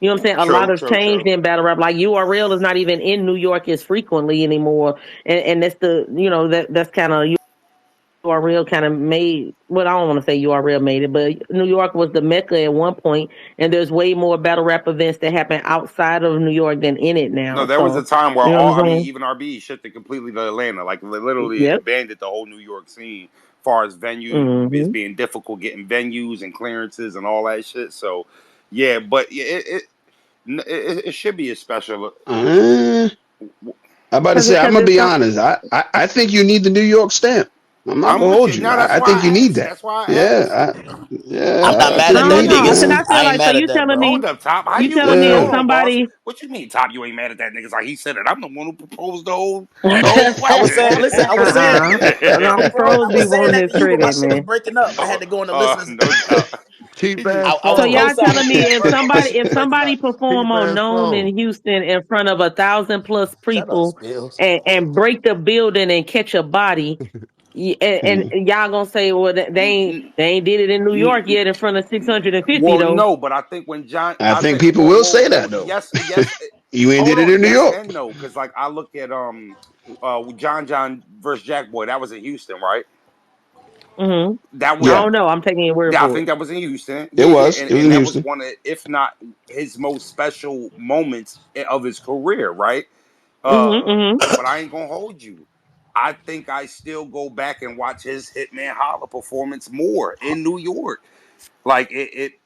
You know what I'm saying? A lot true, has true, changed true. in battle rap. Like URL is not even in New York as frequently anymore, and that's the that's kind of URL kind of made. Well, I don't want to say URL made it, but New York was the mecca at one point, and there's way more battle rap events that happen outside of New York than in it No, now. there was a So time where you know all, I what mean, I'm even RB shifted completely to Atlanta. Like literally saying? abandoned the whole New York scene, as far as venue, it's Yep. being difficult getting venues and clearances and all that shit. So, yeah, but yeah, it should be a special. Uh, I'm about to say, I'm Because gonna it's be some. honest. I think you need the New York stamp. I'm not I'm gonna with hold you. you. No, that's I why think you I need asked. that. That's why I asked. Yeah, I'm not I mad think at you No, that, need it, no. Because niggas. I man. feel I ain't like so. mad at You that, telling bro. me Hold up, Top. How you you? telling Wait, me if Yeah. hold on, boss. somebody What you mean, Top? You ain't mad at that nigga? It's like he said it. I'm the one who proposed the whole I was question. saying, listen, I was saying, no, listen, bro. pros I be was saying wanting that his to you, but my credit, shit was man. breaking up. I had to go in the listeners. No doubt. Cheap ass I So was phone. y'all co-signing telling you me at if first, but my somebody shit was breaking up. perform Cheap on ass NOME phone. in Houston in front of 1,000 plus Shut up, people Spills. and break the building and catch a body, Hmm. and y'all gonna say, well, they ain't did it in New York yet in front of 650 Well, though. no, but I think when John, I I think think, people will say that though. yes, yes. You ain't Hold did it on, in New yes York. and no, because like I look at John versus Jack Boy, that was in Houston, right? Hmm. That I was, Yeah, don't know. I'm taking your word yeah, I for it. think that was in Houston. it Yeah, yeah, was. and It was in that was Houston. one of, if not his most special moments of his career, right? Hmm. Uh, Hmm. but I ain't gonna hold you. I think I still go back and watch his Hitman Holla performance more in New York. Like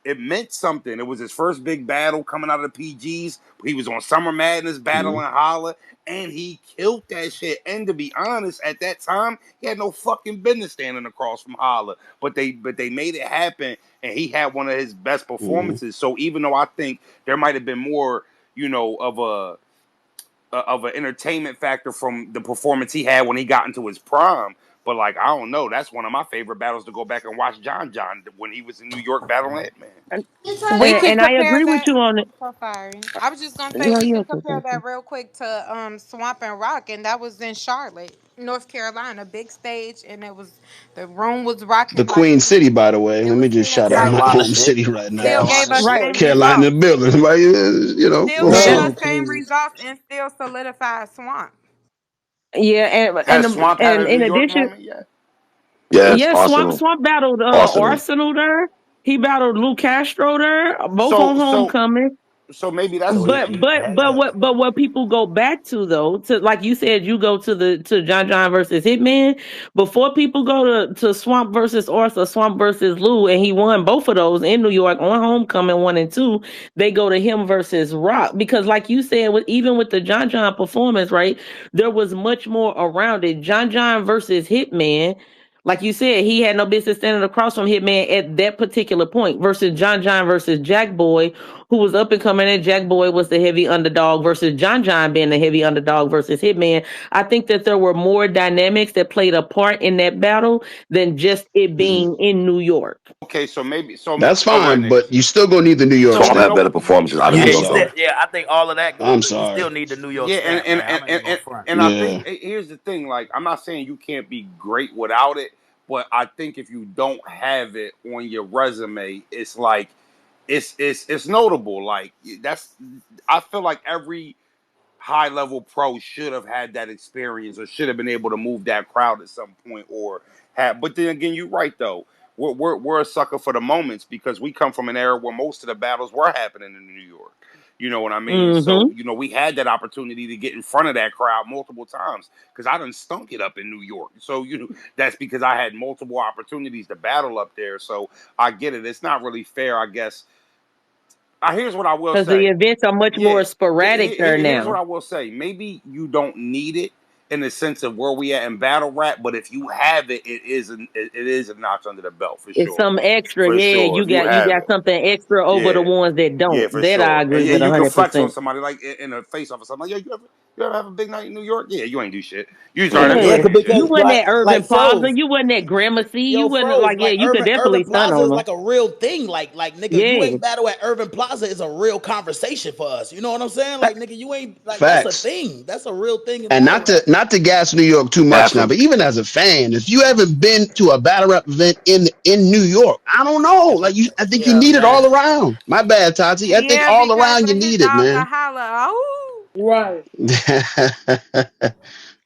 it meant something. It was his first big battle coming out of the PGs. He was on Summer Madness Hmm. battling Holla, and he killed that shit. And to be honest, at that time, he had no fucking business standing across from Holla. But they made it happen, and he had one of his best Hmm. performances. So even though I think there might have been more, of an entertainment factor from the performance he had when he got into his prime. But like I don't know, that's one of my favorite battles to go back and watch John when he was in New York battling Hitman. And, We can I compare agree with that. you on it. So sorry. I was just gonna say No, we you can okay, compare Pastor. that real quick to Swamp and Rock, and that was in Charlotte, North Carolina, big stage, and the room was The rocking like Queen City, by the way. it Let me was just being shout out my excited. Carolina home shit. city right now. Still gave Carolina us shit. Right. same Carolina in results. the building. Somebody, Still little gave And us something. Shit. same mm, results and still solidified Swamp. yeah, Has Swamp had and a New in York addition, moment yet? Yes, yes, Swamp Arsenal. Swamp battled Arsenal. Arsenal there. He battled Lou Castro there, both on So so Homecoming. so maybe So that's he, it. But he but had but that. what people go back to though, to like you said, you go to John versus Hitman before people go to Swamp versus Orsa, Swamp versus Lou, and he won both of those in New York on Homecoming 1 and 2. They go to him versus Rock because, like you said, even with the John performance, right, there was much more around it. John versus Hitman. Like you said, he had no business standing across from Hitman at that particular point versus John versus Jack Boy, who was up and coming, and Jack Boy was the heavy underdog versus John being the heavy underdog versus Hitman. I think that there were more dynamics that played a part in that battle than just it Mhm. being in New York. Okay, so maybe That's all right, fine, but niggas. you still gonna need the New York Swamp So had stamp. better So performances out of yeah, New I'm York you though. still sorry. yeah. I think all of that I'm goes. You sorry. still need the New York yeah, stamp, man. I ain't gonna front. and I Yeah. think here's the thing. Like I'm not saying you can't be great without it, but I think if you don't have it on your resume, it's like it's notable. Like that's I feel like every high level pro should have had that experience or should have been able to move that crowd at some point or have. But then again, you're right though. We're a sucker for the moments because we come from an era where most of the battles were happening in New York. You know what I mean? So, Mm-hmm. you know, we had that opportunity to get in front of that crowd multiple times because I done stunk it up in New York. So, you know, that's because I had multiple opportunities to battle up there. So I get it. It's not really fair, I guess. Here's what I will Because the say. events are much Yeah, more sporadic there here's what now. I will say. Maybe you don't need it in the sense of where we at in battle rap, but if you have it, it is a notch under the belt for It's sure. some extra. For Yeah, sure, you if you got you have got it. something extra over the Yeah, ones that yeah, don't. for That I sure. And agree yeah, with you can flex on 100%. somebody like in a face off or something. Like, yo, you ever have a big night in New York? Yeah, you ain't do shit. You just Yeah, already Yeah, doing you because shit. wasn't at like Urban Plaza. froze. You wasn't at Gramercy. You Yo, wasn't froze. like yeah. Like You could Urban definitely stun Plaza on is them. like a real thing. Like nigga, you Yeah, ain't battle at Urban Plaza is a real conversation for us. You know what I'm saying? Like nigga, you ain't like that's a Facts. thing. That's a real thing in And battle rap. not to gas New York too much now, Definitely. but even as a fan, if you haven't been to a battle rap event in New York, I don't know. Like I think you Yeah, need it man. all around. My bad, Tati. I think Yeah, all because around you when his need it, dog man. can holler, oh, Right.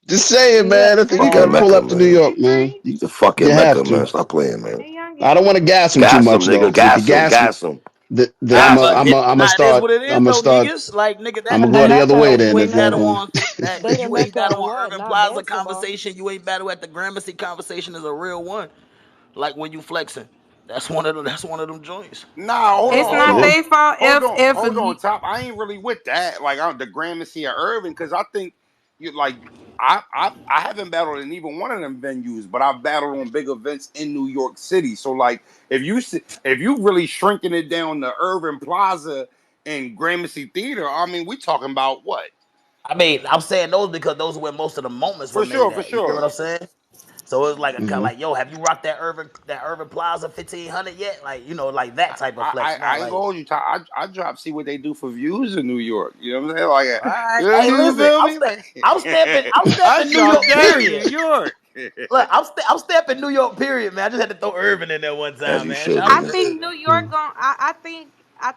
Just saying, yeah. man. I think you All got Fucking to pull Mecca, up to New man. York, Hey, man. Bree. It's a You fucking have Mecca, to. man. Stop playing, man. Hey, I don't youngin. want to gas them too Gas him, much though, nigga. because if you Gas him. gas them, Gas him. then Nah, Gas but him. nah, it is what it is I'm gonna though, start niggas. Like nigga, I'm that gonna And the go that the other Mecca way of you then what if ain't that battle now? on happens. that They the you ain't Mecca battle of on what? Urban Not Plaza basketball. conversation. You ain't battle at the Gramercy conversation is a real one. Like when you flexing, that's one of them. That's one of them joints. Nah, It's hold not Yeah. on, their fault hold on, Top. I ain't really with that. Like the Gramercy or Irving, because I think you like I haven't battled in even one of them venues, but I've battled on big events in New York City. So like, if you really shrinking it down to Irving Plaza and Gramercy Theater, I mean, we talking about what? I mean, I'm saying those because those are where most of the moments were For made sure, for at. You get what sure. I'm saying? So it's like a kind of Hmm. like, yo, have you rocked that Urban Plaza 1500 yet? Like like that type of flex. I Not ain't like, gonna hold you. I drop see what they do for views in New York. You know what I'm saying? Like, all right, you know, hey, you listen, feel me? Like, I'm I stepping New drop York. that in New Period. York. Look, I'm stepping New York. Period, man. I just had to throw Urban in there one As time, you man. should, Shout out I to nigga. think Urban. New York gon' I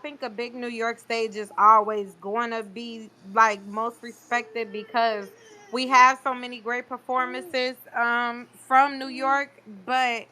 think a big New York stage is always going to be like most respected because we have so many great performances from New York, but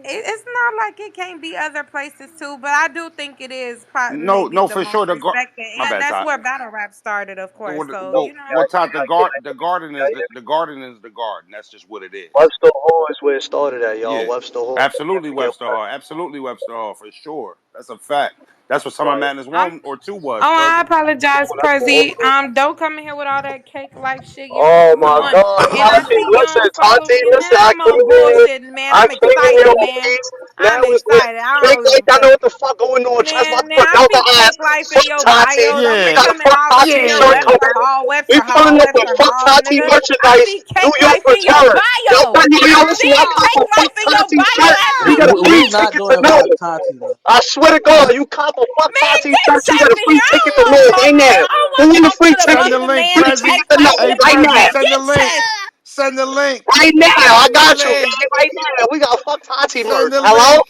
it's not like it can't be other places too. But I do think it is No, maybe no, the for most sure. respected, My and bad, that's Todd. where battle rap started, of course. So you know, Well, Todd, the garden is the garden is the garden. That's just what it is. Webster Hall is where it started at, y'all. Yeah, Webster Hall. absolutely Never get Webster Hall. Absolutely Webster Hall for sure. That's a fact. That's what Summer right. Madness I'm. 1 or 2 was, Oh, I Prezi. apologize, That's the whole Prezi. thing. Don't come in here with all that cake life shit. Eunice Oh my 2-1. Nah. God, And I Tati, see you listen, don't follow Tati, me, listen. man. I'm on bullshit, man. I I'm came in here excited, on man. peace. Now I'm it's lit. excited. I Big don't like even I know play. what the fuck going on. Trust my Man, put I belt see the ass. cake life in Fuck your Tati. bio. Don't We be Yeah, got a coming fuck all up in Tati here, shirt yeah. coming. Webster Hall, We Webster pulling Hall, up with Webster fuck Hall, Tati nigga. I merchandise. see New cake York life in your return. Yo, bio. buddy, yo, I'm listen. I seeing cop a cake fuck life in your Tati bio shirt. as You we get a free We speak. not ticket to doing NOME. Black Tati though. I swear to God, you cop a fuck Man, Tati get shirt, you get a Chef in free here. I ticket don't to want to NOME talk right to now. I don't Who want to want a talk free to the Send ticket? the muscle link, man. Free The ticket Prezi. cake to life NOME Hey, shirt. right Prezi, now. Man, send the get link. Chef. Send the link. Right now, I got you, man. Right now, we got fuck Tati Send merch. the Hello? link.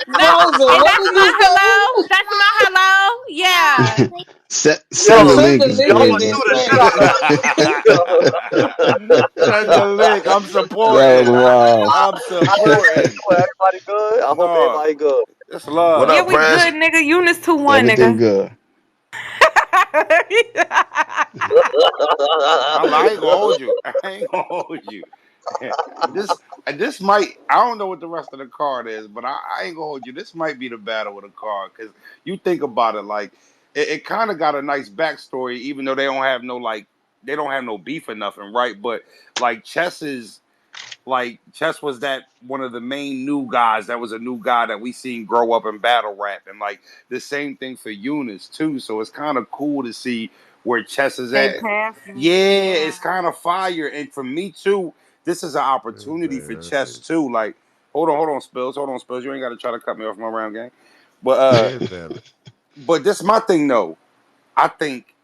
Nah, Frozen, and what that's did my you hello. say? That's my hello. Yeah. Yo, Send the Send link the is link y'all and must then do crazy. the send shit out of it. that. Yo, Send the link. I'm That was supporting. wild. I'm I just said, supporting. everybody good? I hope No, everybody good. it's What love. Yeah, up, we Prez? good, nigga. Eunice 2-1, Everything nigga. good. I ain't gonna hold you. I ain't gonna hold you. this this might. I don't know what the rest of the card is, but I ain't gonna hold you. This might be the battle of the card because you think about it, like it kind of got a nice backstory, even though they don't have no they don't have no beef or nothing, right? But like Chess was that one of the main new guys. That was a new guy that we seen grow up in battle rap, and like the same thing for Yunus too. So it's kind of cool to see where Chess is They at. passing. Yeah, Yeah. it's kind of fire, and for me too, this is an opportunity for Chess Fantastic. too. Like, hold on, Spills. You ain't got to try to cut me off my round game, but Fantastic. this my thing though. I think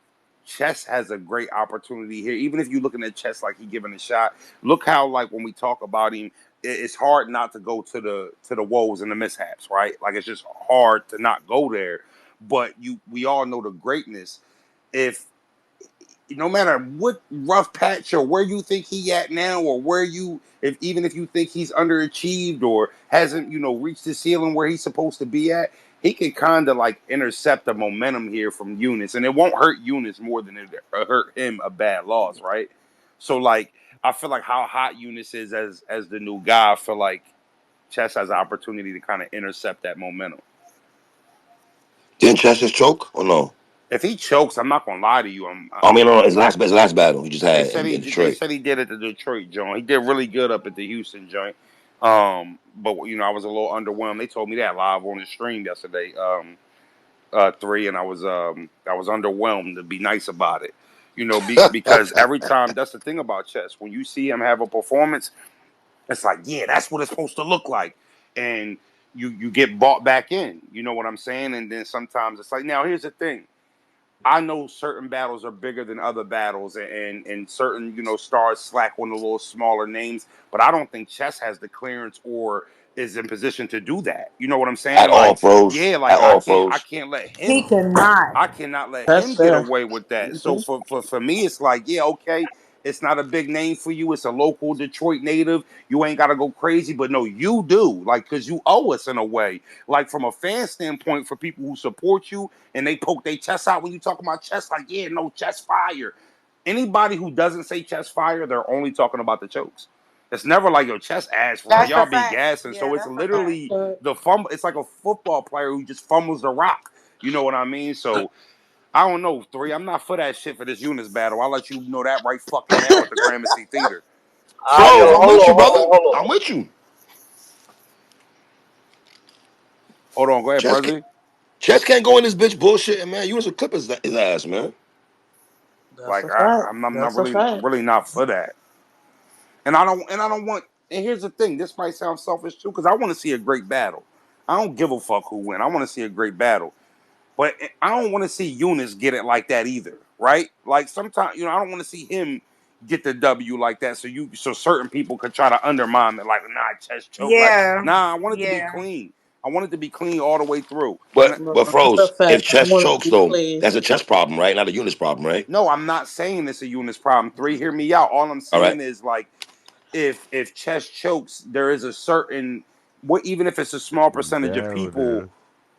Chess has a great opportunity here. Even if you're looking at Chess like he giving a shot, look how like when we talk about him, it's hard not to go to the woes and the mishaps, right? Like it's just hard to not go there. But we all know the greatness. If no matter what rough patch or where you think he at now, or where even if you think he's underachieved or hasn't reached the ceiling where he's supposed to be at, he could kind of like intercept the momentum here from Yunus, and it won't hurt Yunus more than it hurt him a bad loss, right? So like, I feel like how hot Yunus is as the new guy, I feel like Chess has an opportunity to kind of intercept that momentum. Didn't Chess just choke or no? If he chokes, I'm not gonna lie to you. I mean, no, his last battle he just They had said in they Detroit. said he did at the Detroit joint. He did really good up at the Houston joint. But you know, I was a little underwhelmed. They told me that live on the stream yesterday. 3, and I was underwhelmed, to be nice about it. You know, because every time, that's the thing about Chess. When you see him have a performance, it's like, yeah, that's what it's supposed to look like, and you get bought back in. You know what I'm saying? And then sometimes it's like, now here's the thing. I know certain battles are bigger than other battles, and certain, you know, stars slack on the little smaller names, but I don't think Chess has the clearance or is in position to do that. You know what I'm At saying? all, Like, froze. yeah, At like all, I froze. can't let He him cannot. I cannot let That's him get fair. away with that. So Mhm. for me, it's like, yeah, okay, it's not a big name for you. It's a local Detroit native. You ain't got to go crazy, but no, you do, like, because you owe us in a way. Like, from a fan standpoint, for people who support you and they poke their chest out when you talk about chest, like, yeah, no, chest fire. Anybody who doesn't say chest fire, they're only talking about the chokes. It's never like your chest ass for real. That's Y'all a be fact. gassing. Yeah, So it's that's a fact. literally the fumble. It's like a football player who just fumbles the rock. You know what I mean? So I don't know, 3. I'm not for that shit for this Yunus battle. I'll let you know that right fucking now at the Gramercy Theater. Yo, Froze, I'm hold with you, on, hold brother. on, hold on. I'm with you. Hold on, go ahead, Chess can't, Prezi. Chess can't go in this bitch bullshitting, man. You was a clip his ass, man. That's Like, a fact. I'm not That's a really fact. not for that. And I don't want. And here's the thing. This might sound selfish too, because I want to see a great battle. I don't give a fuck who win. I want to see a great battle. But I don't want to see Yunus get it like that either, right? Like, sometimes, you know, I don't want to see him get the W like that. So certain people could try to undermine it, like, nah, chest choke. Like, Yeah. nah, I want it to be Yeah. clean. I want it to be clean all the way through. And No, But that's a froze. If fact. I Chess want it to chokes be though, clean. that's a Chess problem, right? Not a Eunice problem, right? no, I'm not saying it's a Yunus problem. 3, hear me out. All I'm All right. saying is, like, if chest chokes, there is a certain, what, even if it's a small percentage of There it people is.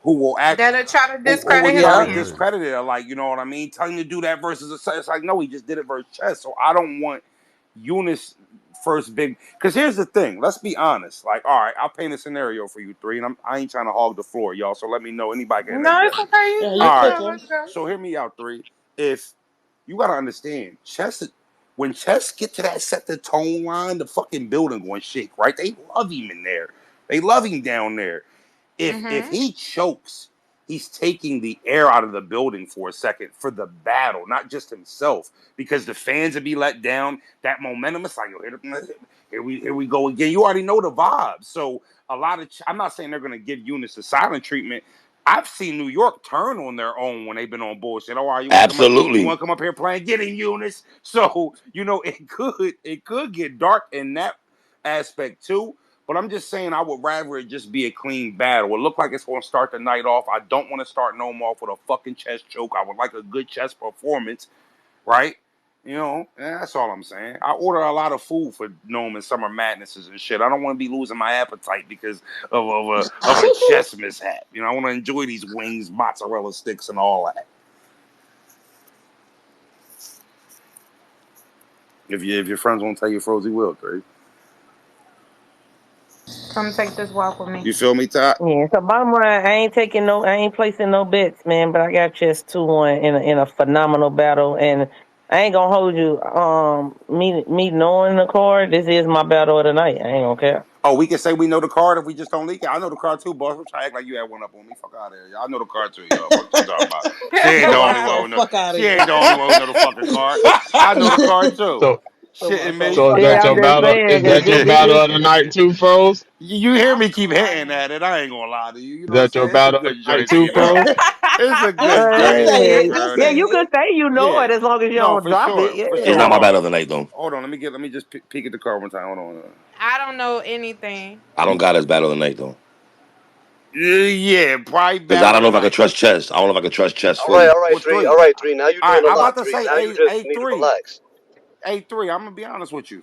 who will act, That'll try to who discredit would him try to Yeah. again. discredit it, or, like, you know what I mean, tell him to do that versus a, it's like, no, he just did it versus chess. So I don't want Eunice first big, because here's the thing, let's be honest. Like, all right, I'll paint a scenario for you 3, and I ain't trying to hog the floor, y'all, so let me know, anybody can No, interject. it's okay. Yeah, you All right, cooking. Let's go. so hear me out, 3. If you gotta understand, chess, when chess get to that set the tone line, the fucking building going shake, right? They love him in there. They love him down there. If Mm-hmm. he chokes, he's taking the air out of the building for a second for the battle, not just himself, because the fans would be let down. That momentum, it's like, yo, here we go again. You already know the vibes. So a lot of, I'm not saying they're gonna give Eunice a silent treatment. I've seen New York turn on their own when they've been on bullshit. Oh, all right, you want to come up? You Absolutely. want to come up here playing? Get in, Eunice. So you know it could get dark in that aspect too. But I'm just saying, I would rather it just be a clean battle. It look like it's going to start the night off. I don't want to start NOME off with a fucking chest choke. I would like a good chest performance, right? You know, that's all I'm saying. I order a lot of food for NOME and Summer Madnesses and shit. I don't want to be losing my appetite because of a chest mishap. You know, I want to enjoy these wings, mozzarella sticks, and all that. If your friends won't tell you, Frozy will, Three. Come take this walk with me. You feel me, Tot? Yeah, so bottom line, I ain't placing no bets, man. But I got just 2-1 in a phenomenal battle, and I ain't gonna hold you. Me knowing the card, this is my battle of the night. I ain't gonna care. Oh, we can say we know the card if we just don't leak it. I know the card too, boss. I'm trying to act like you had one up on me. Fuck out of here. Y'all know the card too, y'all. Fuck you talking about. She ain't the Boy, only one so who know. fuck out of She here. ain't the only one who know the fucking card. I know the card too. So, Boy, Shitting so me. so is fuck Yeah, that out I'm your of just battle? here. saying Is because that your battle of the night too, Froze? You hear I'm me keep hitting crying. at it. I ain't gonna lie to you. You Is know what I'm that your saying? It's a battle of the good night joint to too, me, bro. Froze? It's a good Just joint to say me, it. bro. Just yeah, say you it. could say you know Yeah. it as long as you No, don't for drop it. sure. For It's sure. Yeah. not Hold my on. battle of the night though. Hold on. Let me just peek at the card one time. Hold on. I don't know anything. I don't got his battle of the night though. Yeah, probably Because I battle don't know if I can tonight. trust chess. I don't know if I can trust chess fully. All right, With three. 3. All right, three. Now you're All right, doing a I'm lot, about to three. say Now you just need to A3. relax. A3, I'm gonna be honest with you.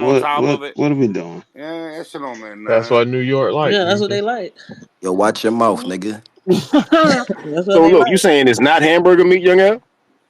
down on top of it. What are we doing? Yeah, that shit don't mean That's nothing. what New York like. Yeah, that's what Houston. they like. Yo, watch your mouth, nigga. That's what So they look, you like. saying it's not hamburger meat, young L?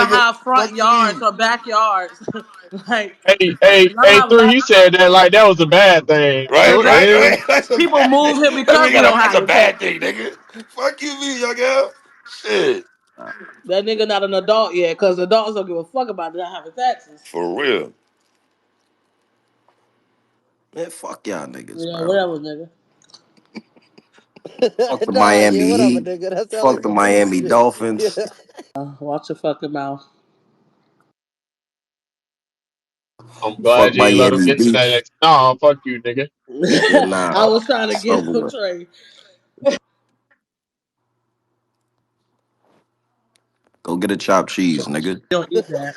even nigga. have front Fuck you yards mean? or backyards. Like y'all Hey, have three. less. He said that like that was a bad thing. Right, What the right, Exactly. hell? right. That's a People bad thing. move here That because mean we don't that's have a the tape. bad thing, nigga. Fuck you mean, young girl. Shit. That nigga not an adult yet, cause adults don't give a fuck about not having taxes. For real. Man, fuck y'all niggas, Yeah, bro. whatever, nigga. Fuck the Nah, yeah, Miami whatever, Heat. nigga. That sound like Fuck the some goofy Miami shit. Dolphins. Yeah. Watch your fucking mouth. I'm Fuck glad you ain't let him Miami get to Beach. that. No, fuck you, nigga. Yeah, I nah. was trying to It's get over him, with. Trey. Go get a chopped cheese, nigga. Don't eat that.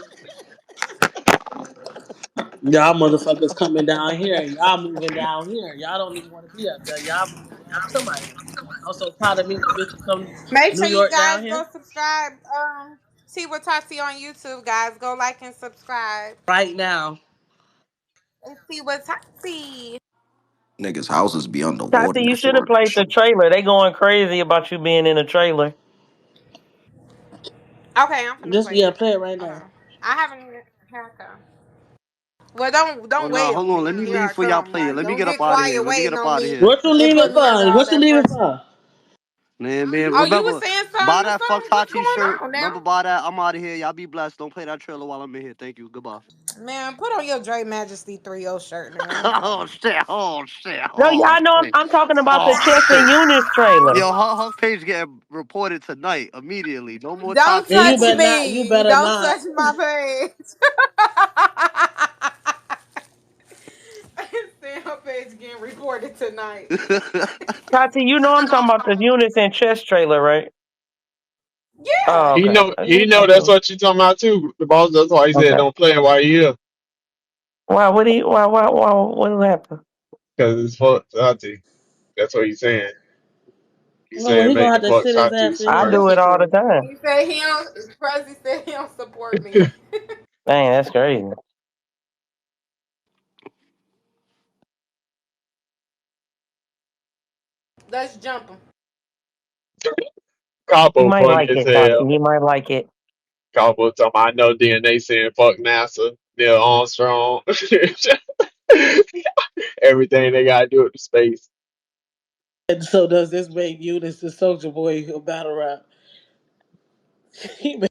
Y'all motherfuckers coming down here. Y'all moving down here. Y'all don't even want to be up there. Y'all moving down to Miami. I'm so tired of meeting bitches from Make New sure you York guys down here go subscribe. See what Taty on YouTube, guys. Go like and subscribe right now. and see what Taty. Niggas' houses be underwater Tati, in you should have Florida and played the shit. trailer. They going crazy about you being in a trailer. Okay, I'm finna Just play yeah, it. play it right Hold now. on. I haven't even here I come. Well, Oh don't nah, wait hold on on. me. Let me Here leave I for y'all come. play it. Like, Let me don't get up get out of here. quiet Let me get waiting up on out of me here. What you and leaving put me under for? all What you that leaving pressure. for? Man, Oh, you was remember, saying buy something? that fuck What's Tati going shirt. on now? Remember, buy that. I'm out of here. Y'all be blessed. Don't play that trailer while I'm in here. Thank you. Goodbye. Man, put on your Dre Majesty 3-0 shirt, nigga. I'm Oh tired. shit! Oh shit! No, Oh y'all know shit! I'm talking about the Oh Chess and shit! Eunice trailer. Yo, her page getting reported tonight immediately. No more Don't Tati And you touch better shit. not. You me. better Don't not. touch my page. Sam page getting reported tonight. Tati, you know I'm talking about the Eunice and Chess trailer, right? Oh, Yeah. He okay. know. I He just know that's what you talking about too. The boss. That's why he said okay. don't play it while you here, Why? What do you? Why? What happened? because it's fuck Tati. That's what he's saying. He's Oh, well, saying he gonna make have it to fuck sit his Tati ass in here I and smart. do listen it all to the it. time. He said he don't. Prezi said he don't support me. Dang, that's crazy. Let's jump him. He Capo might funny like as it, Tati. hell. He might like it. Capo talking about I know DNA saying fuck NASA, Neil Armstrong, everything they gotta do with the space. And so does this make Eunice the Soldier Boy of battle rap? He made-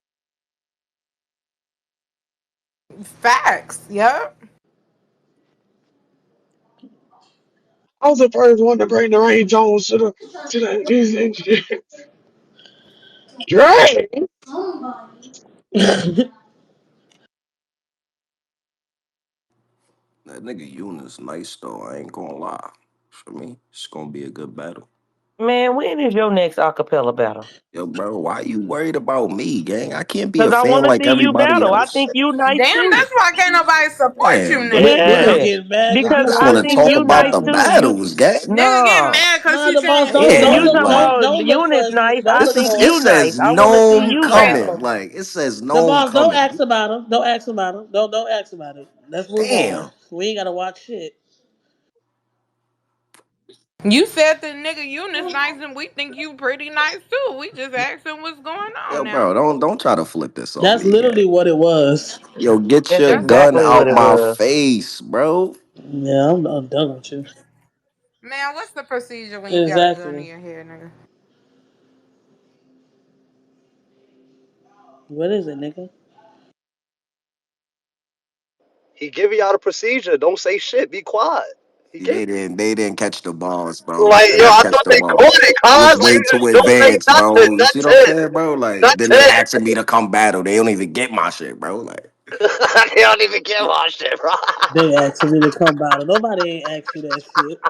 Facts. Yep. I was the first one to bring the Ray Jones to the Dre. That nigga Yunus nice though. I ain't gonna lie. For me, it's gonna be a good battle. Man, when is your next acapella battle? Yo, bro, why you worried about me, gang? I can't be a Because I fan want to like see you everybody battle. I else. think you nice Damn, too. that's why can't nobody support you, Damn, nigga. but Niggas Yeah, getting mad because I you because just don't I want want to to think support talk the you about nice the battle. too. You battles, gang. Nigga get nah, mad cause Nah, you the boss trying to don't hit yeah. don't Yeah, You look me. talking like don't about don't look Eunice for nice? I don't look think for it you nice. says I want to see gnome you coming. battle. Like it says the gnome boss. Don't coming. ask about him. Don't ask about him. Don't ask about it. Let's move on. Damn. We ain't gotta watch shit. You said the nigga Eunice nice and we think you pretty nice too. We just asking what's going on Yo, now. bro, don't try to flip this on That's me, gang. literally what it was. Yo, get That's your That's gun exactly what out it my was. face, bro. Yeah, I'm done with you. man, what's the procedure when you got a gun in Exactly. your head, nigga? What is it, nigga? He giving y'all the procedure. Don't say shit. Be quiet. He See, gave. they didn't catch the balls, bro. Like They yo, didn't I catch thought the they ball. caught it, It was cause like way you too just don't say advanced, nothing. bro. You see what I'm Nothing. saying, bro? Like then they Nothing. asking me to come battle. They don't even get my shit, bro. Like They don't even give a shit, bro. They asking me to come by. Nobody ain't asked you that shit.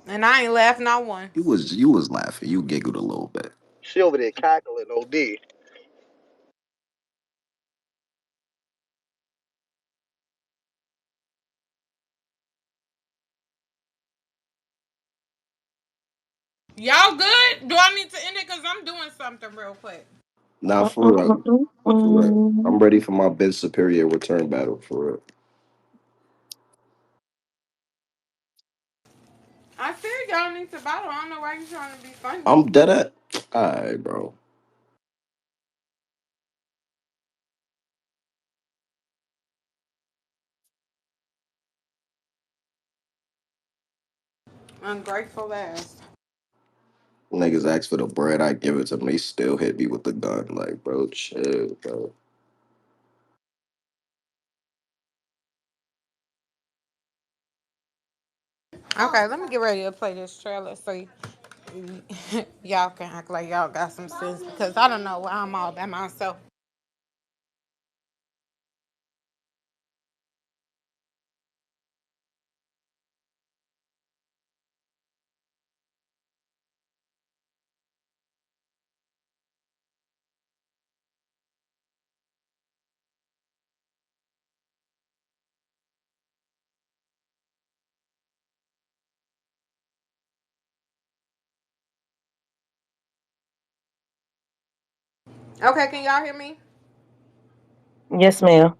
And I ain't laughing not once. you was laughing. You giggled a little bit. She over there cackling. OD. Y'all good? Do I need to end it? Cause I'm doing something real quick. Nah, for real. For real. I'm Mm-mm-mm-mm. ready for my Ben Superior return battle, for real. I said y'all need to battle. I don't know why you trying to be funny. I'm dead at. Alright, bro. Ungrateful ass. Niggas ask for the bread, I give it to them. They still hit me with the gun. Like, bro, chill, bro. Okay, let me get ready to play this trailer so y'all can act like y'all got some sense because I don't know why I'm all by myself. Okay, can y'all hear me? Yes, ma'am.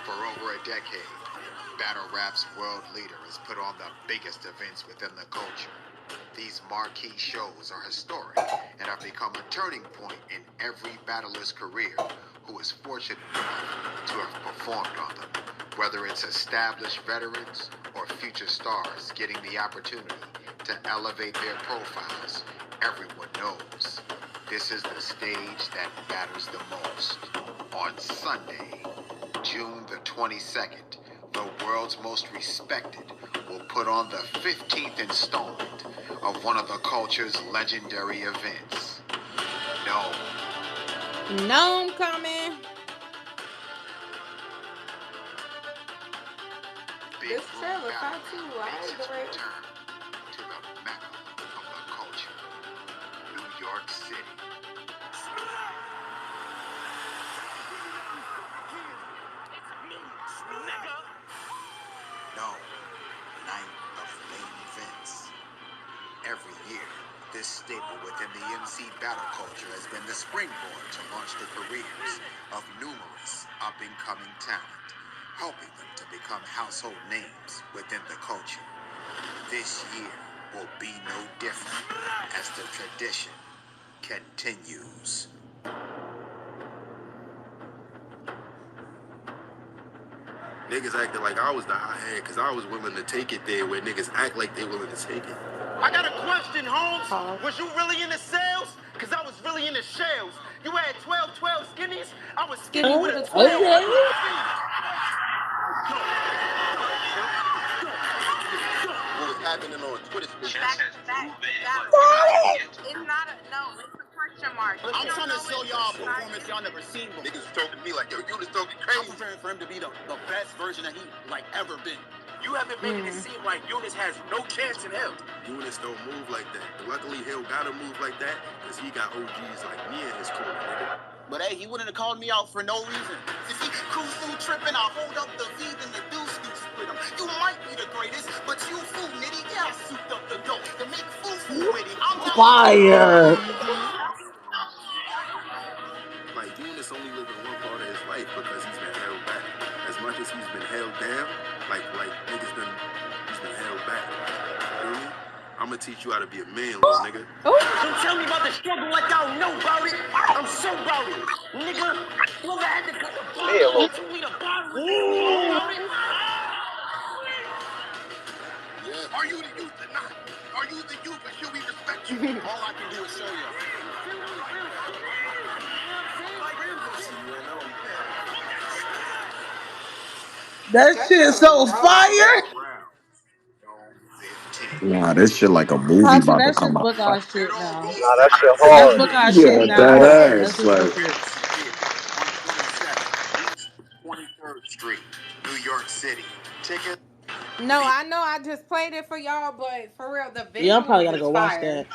For over a decade, battle rap's world leader has put on the biggest events within the culture. These marquee shows are historic and have become a turning point in every battler's career who is fortunate enough to have performed on them. Whether it's established veterans or future stars getting the opportunity to elevate their profiles, everyone knows this is the stage that matters the most. On Sunday, June the 22nd, the world's most respected will put on the 15th installment of one of the culture's legendary events. NOME. NOME coming. This trailer hot too. I hate the way. To the mecca of the culture, New York City. NOME, night of main events. Every year, this staple within the MC battle culture has been the springboard to launch the careers of numerous up-and-coming talent, helping them to become household names within the culture. This year will be no different as the tradition continues. Niggas acted like I was the hothead because I was willing to take it there where niggas act like they willing to take it. I got a question, Holmes. Was you really in the sales? Because I was really in the shells. You had 12 skinnies? I was skinny with a 12 Okay. under my What was happening on Twitter Spaces? It's not a no. It's a question mark. I'm trying to show y'all a performance y'all never seen before. Niggas was talking to me like, yo, Yunus talking I'm crazy. preparing for him to be the best version that he ever been. You haven't making it seem like Yunus has no chance in hell. Yunus don't move like that. Luckily, he don't gotta move like that because he got OGs like me in his corner, nigga. But hey, he wouldn't have called me out for no reason. If he cruising tripping, I hold up the V and the deuce with him. You might be the greatest, but you fool nitty. Yeah, I souped up the dope to make foo with him. I'm not Fire. Like, Yunus only living one part of his life because he's been held back. As much as he's been held down, like he's been held back. You feel me? I'm gonna teach you how to be a man, little nigga. Don't tell me about the struggle like I don't know about it. I'm so about it, nigga. Well, I had to cut the fuck to me the bottle. Yeah. Are you the youth or not? Are you the youth or should we respect you? All I can do is show you. That shit so fire. Nah, this shit like a movie Tati, about to that's come just out. book our shit now. Nah, that shit That's hard. book our shit Yeah, now. that That's ass. just Like, book it. On 27th, East 23rd Street, New York City. Ticket. No, I know I just played it for y'all, but for real, the Yeah, I'm probably visuals gotta is go watch fire. that.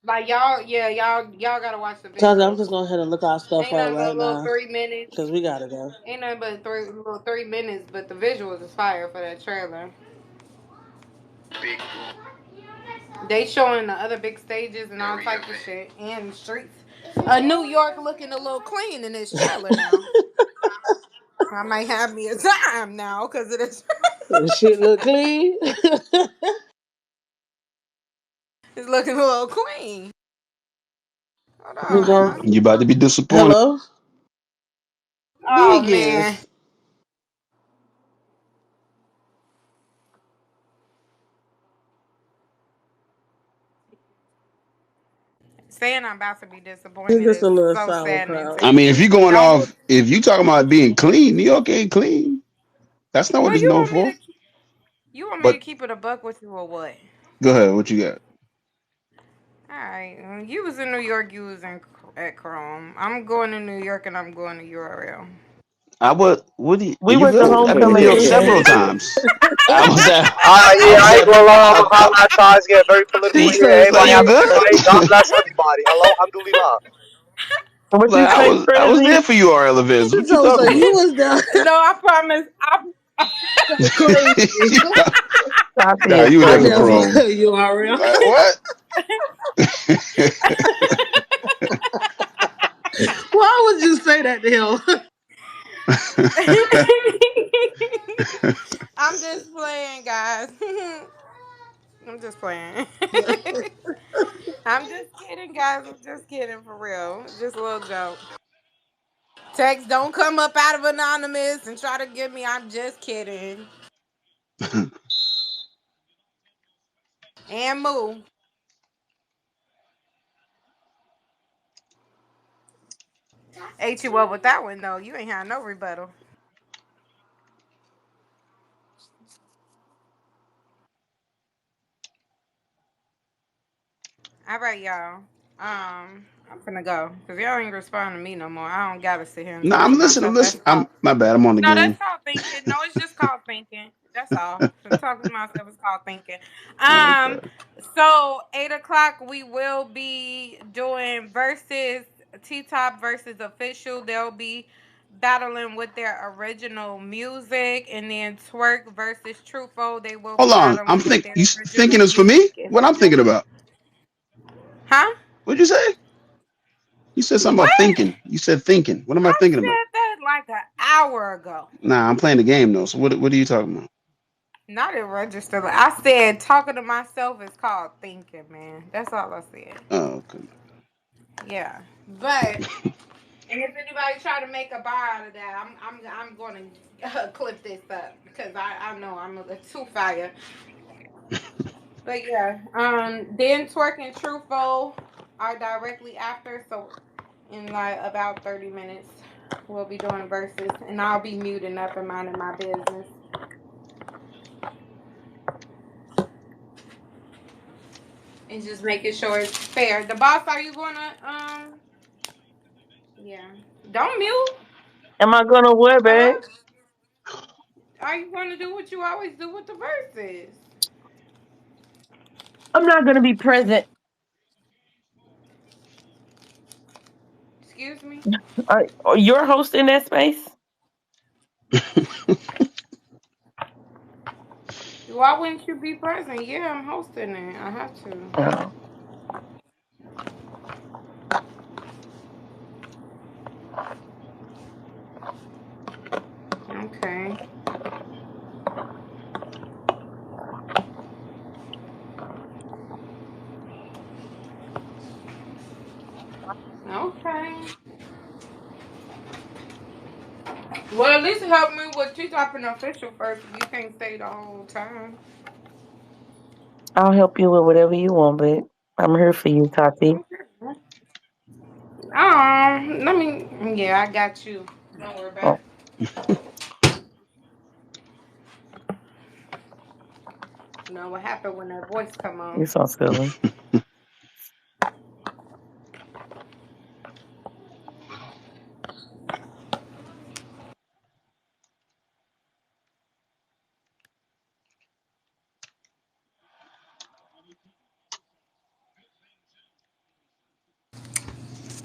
Like y'all, yeah, y'all gotta watch the Tati, I'm visuals. just going ahead and look our stuff Ain't up nothing but a right little now 3 minutes. because we gotta go. Ain't nothing but little 3 minutes, but the visuals is fire for that trailer. Big They showing the other big stages and all types of shit and streets. New York looking a little clean in this trailer now. I might have me a time now because of this. This shit look clean. It's looking a little clean. Hold We on go. now. You about to be disappointed. Hello, Oh man. niggas. Saying I'm about to be It's disappointed just is a little so saddening sauerkraut. to I mean, if me. you're going Don't. off, if you talking about being clean, New York ain't clean. That's not what Well, it's you known want me for. to you want me to But keep it a buck with you or what? go ahead, what you got? All right, when you was in New York, you was at Chrome. I'm going to New York and I'm going to URL. I was. What do you? We You went to good? I've been to New homecoming York together. several times. I was at. I Yeah, was I ain't at. gonna lie. I'm gonna holler at y'all. It's getting very political He See, here. said, like Everybody you have "Say a good good? night. God bless everybody. Hello, Alhamdulillah. What you Like say, I was there Crazy? for URL events. What you so talking you was down No, I promise. crazy." about? Tati Nah, is you were I there for never crazy. Chrome. you are real. Like what? Why would you say that to him? I'm just playing, guys. I'm just playing. I'm just kidding, guys. I'm just kidding for real. Just a little joke. Text don't come up out of anonymous and try to get me. I'm just kidding. And move. Ate you up with that one though. You ain't had no rebuttal. All right, y'all. I'm finna go because y'all ain't responding to me no more. I don't gotta sit here and No, talk to I'm listening. myself. That's Listen, all. I'm my bad. I'm on the No, that's game. called thinking. No, it's just called thinking. That's all. So talking to myself is called thinking. Okay. Um, so 8 o'clock we will be doing versus T Top versus official. They'll be battling with their original music, and then Twork versus Truthful. They will be Hold on. I'm battling with think their you original thinking is for me? music as What I'm thinking well. about? Huh? What'd you say? You said something What? about thinking. You said thinking. What am I I thinking about? said that like an hour ago. Nah, I'm playing the game though. So what are you talking about? Not in register. I said talking to myself is called thinking, man. That's all I said. Oh, okay. Yeah, but and if anybody try to make a bar out of that, I'm going to clip this up because I know I'm a too fire. But yeah, then Twerk and Truthful are directly after, so in like about 30 minutes we'll be doing verses, and I'll be muting up and minding my business and just making sure it's fair. The boss, are you gonna yeah. Don't mute. Am I gonna wear back? Hello? Are you gonna do what you always do with the verses? I'm not gonna be present. Excuse me? You're hosting that space? Why wouldn't you be present? Yeah, I'm hosting it. I have to. Oh. Okay. Okay. Well, at least help me with T topping official first. You can't stay the whole time. I'll help you with whatever you want, but I'm here for you, Tati. Okay. Let me. Yeah, I got you. Don't worry about Oh, it. You know what happened when that voice come you're on? so silly.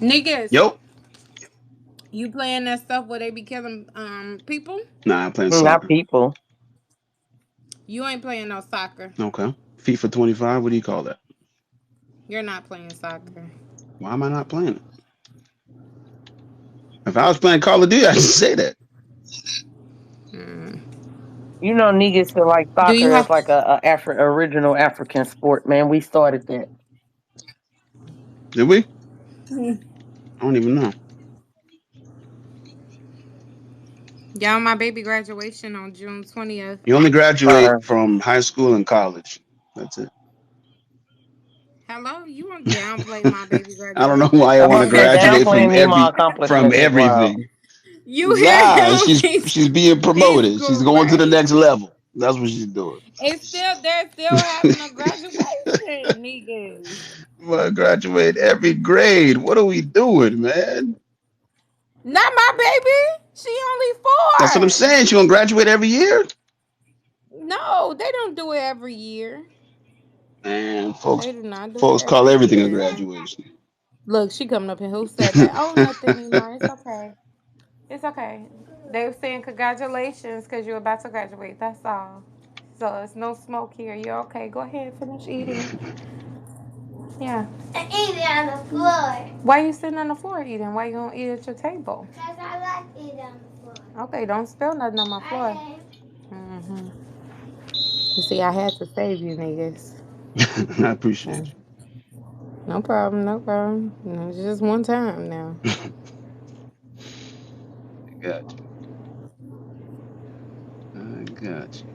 Niggas, Yo. you playing that stuff where they be killing people? Nah, I'm playing Not soccer. people. You ain't playing no soccer. Okay. FIFA 25. What do you call that? You're not playing soccer. Why am I not playing it? If I was playing Call of Duty, I'd say that. Hmm. You know, niggas feel like Do you soccer is have? like original African sport, man. We started that. Did we? I don't even know. Y'all, my baby graduation on June 20th. You only graduate Uh, from high school and college. That's it. Hello, you want to downplay my baby I don't know graduation? why I I'm want to about to say graduate from downplaying me my from accomplishment is wild. everything. You hear Nah, him? she's being He's promoted. She's going to the great. next level. That's what she's doing. It's still they're still having a graduation, niggas. Well, graduate every grade. What are we doing, man? Not my baby. She only That's what I'm 4. saying. She gonna graduate every year. No, they don't do it every year. Man, They do not do it folks call every everything a year. graduation. Look, she coming up here. Who said that? Oh, nothing, Nina. It's okay. It's okay. They were saying congratulations because you're about to graduate. That's all. So it's no smoke here. You're okay. Go ahead, finish eating. Yeah. And eat it on the floor. Why you sitting on the floor eating? Why you don't eat at your table? Because I like eating on the floor. Okay, don't spill nothing on my floor. Okay. Hmm. You see, I had to save you niggas. I appreciate No problem, no problem. No, it's just one time now. you. I got you. I got you.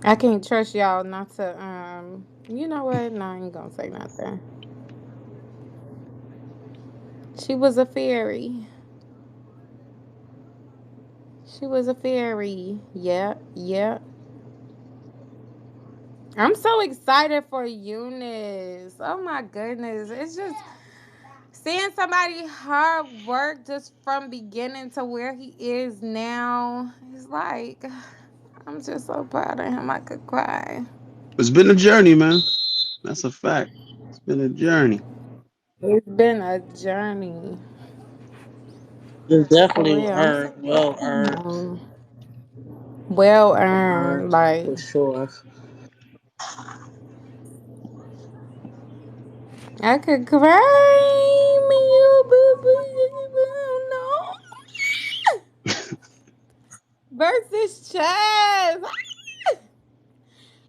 I can't trust y'all not to you know what? No, I ain't gonna say nothing. She was a fairy. She was a fairy. Yeah, yeah. I'm so excited for Eunice. Oh my goodness. It's just seeing somebody hard work just from beginning to where he is now. It's like I'm just so proud of him. I could cry. It's been a journey, man. That's a fact. It's been a journey. It's been a journey. It's For definitely real. I'm so earned, well earned, um, well well earned. earned Like for sure. I could cry me you boo boo no versus Chess.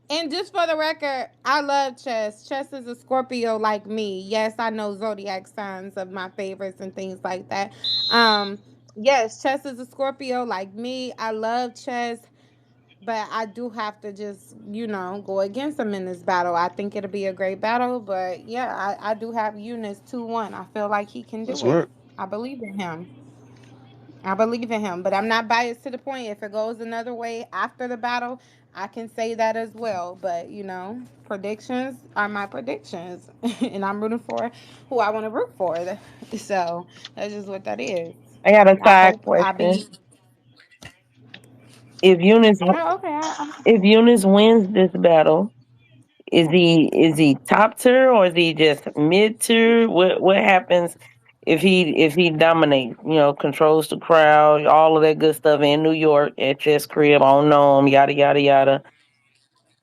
And just for the record, I love Chess. Chess is a Scorpio like me. Yes, I know zodiac signs of my favorites and things like that. Um, yes, Chess is a Scorpio like me. I love Chess, but I do have to just, go against him in this battle. I think it'll be a great battle, but yeah, I do have Eunice 2-1. I feel like he can Let's do it. work. I believe in him. I believe in him, but I'm not biased to the point. If it goes another way after the battle, I can say that as well. But predictions are my predictions, and I'm rooting for who I want to root for. So that's just what that is. I got a I side hope I question. be. If Eunice Oh, okay. if Eunice wins this battle, is he top tier or is he just mid tier? What happens if he dominates? Controls the crowd, all of that good stuff in New York at Chess Crib on NOME, yada yada yada.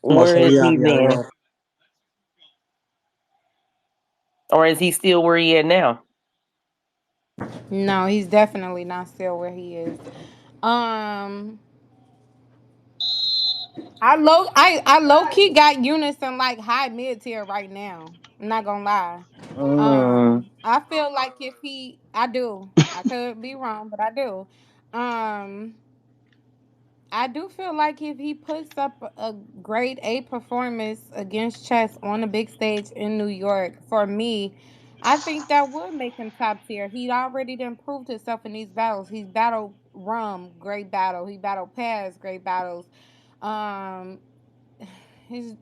Where Also, is he yada yada then, yada. or is he still where he at now? No, he's definitely not still where he is. Um, I low key got Eunice in like high mid tier right now. I'm not gonna lie. Mm, I feel like if I do. I could be wrong, but I do. Um, I do feel like if he puts up a grade A performance against Chess on a big stage in New York, for me, I think that would make him top tier. He already done proved himself in these battles. He's battled Rum, great battle. He battled Paz, great battles. Um,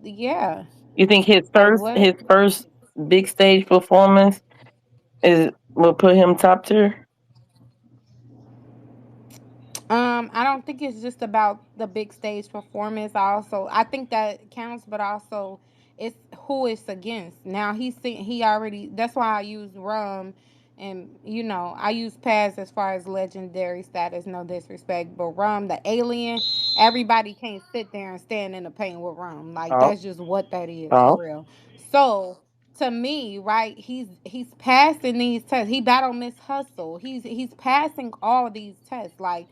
yeah. you think his Like first what? his first big stage performance is will put him top tier? I don't think it's just about the big stage performance. I think that counts, but also it's who it's against. Now he already. That's why I use Rum, and I use Paz as far as legendary status. No disrespect, but Rum, the alien, everybody can't sit there and stand in the paint with Rum. Like Oh, that's just what that is for oh, real. So to me, right, he's passing these tests. He battled Miss Hustle. He's passing all these tests. Like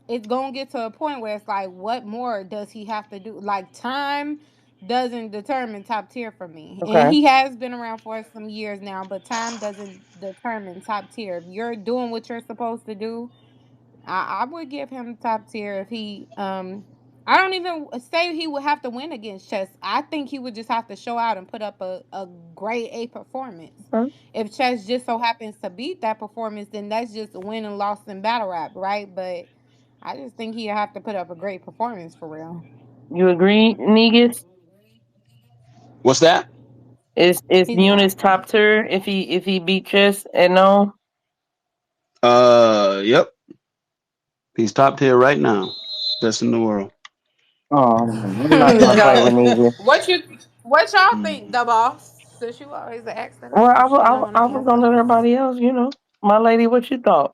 it's gonna get to a point where it's like, what more does he have to do? Like time doesn't determine top tier for me, and okay. he has been around for some years now. But time doesn't determine top tier. If you're doing what you're supposed to do, I would give him top tier if he I don't even say he would have to win against Chess. I think he would just have to show out and put up a grade A performance. Huh? If Chess just so happens to beat that performance, then that's just a win and loss in battle rap, right? But I just think he'd have to put up a great performance for real. You agree, Negus? What's that? Is He's not. Yunus top tier if he beat Chess at no? Yep. He's top tier right now. Best in the world. Oh, I'm not gonna play with Negus. What y'all think, Mm. the boss? Since you always ask that Well, question, you don't want to I was gonna answer. let everybody else, you know. My lady, what you thought?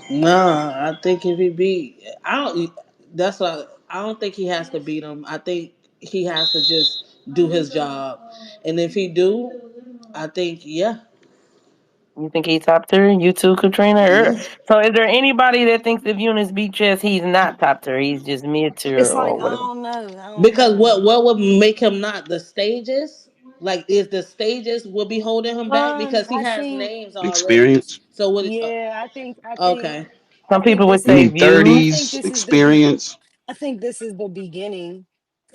Nah, I think if he beat, I don't. That's what I don't think he has to beat him. I think he has to just do his job, and if he do, I think yeah, You think he's top tier? You too, Katrina? yeah. So is there anybody that thinks if Eunice beat Chess, he's not top tier? He's just mid tier It's like or I whatever. don't know. I don't Because know. what would make him not the stages? Like, is the stages will be holding him back because he I has think names already. Experience. So what? yeah, Okay, I Some think people would this You is say need views. I think 30s this is experience. I think this is the beginning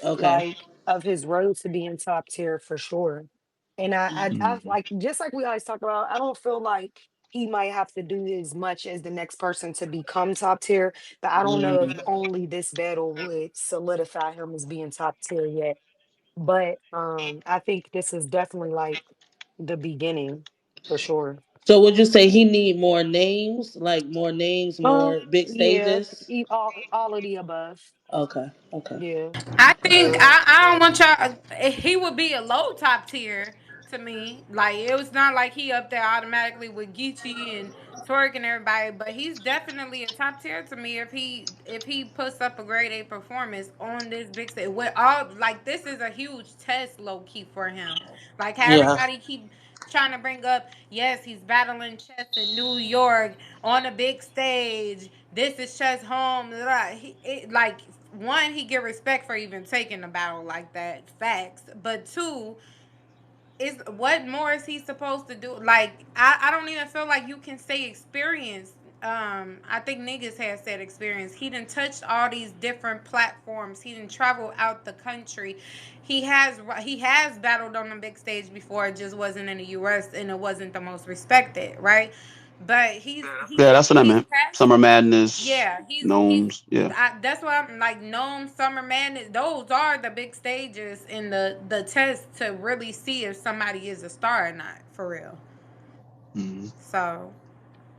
okay, like of his road to being top tier for sure. And I Mhm. like just like we always talk about, I don't feel like he might have to do as much as the next person to become top tier, but I don't know if mm. only this battle would solidify him as being top tier yet. But I think this is definitely like the beginning for sure. So would you say he need more names, like more names, more big Yeah, stages? all of the above. Okay, okay, Yeah. I think okay. I don't want y'all. He would be a low top tier to me. Like it was not like he up there automatically with Geechee and Twork and everybody, but he's definitely a top tier to me if he puts up a grade A performance on this big stage. With all like this is a huge test, low key for him. Like how Yeah. everybody keep trying to bring up, yes, he's battling Chess in New York on a big stage. This is Chess home. Blah, blah. Like one, he get respect for even taking a battle like that. Facts. But two, is what more is he supposed to do? Like I don't even feel like you can say experience. I think niggas has said experience. He done touched all these different platforms. He done travel out the country. He has battled on the big stage before. It just wasn't in the U.S. and it wasn't the most respected, right? But Yeah, that's what I he's meant. passed. Summer Madness, Yeah, he's Gnomes. Yeah. that's why I'm like Gnome, Summer Madness. Those are the big stages in the test to really see if somebody is a star or not for real. Mhm. So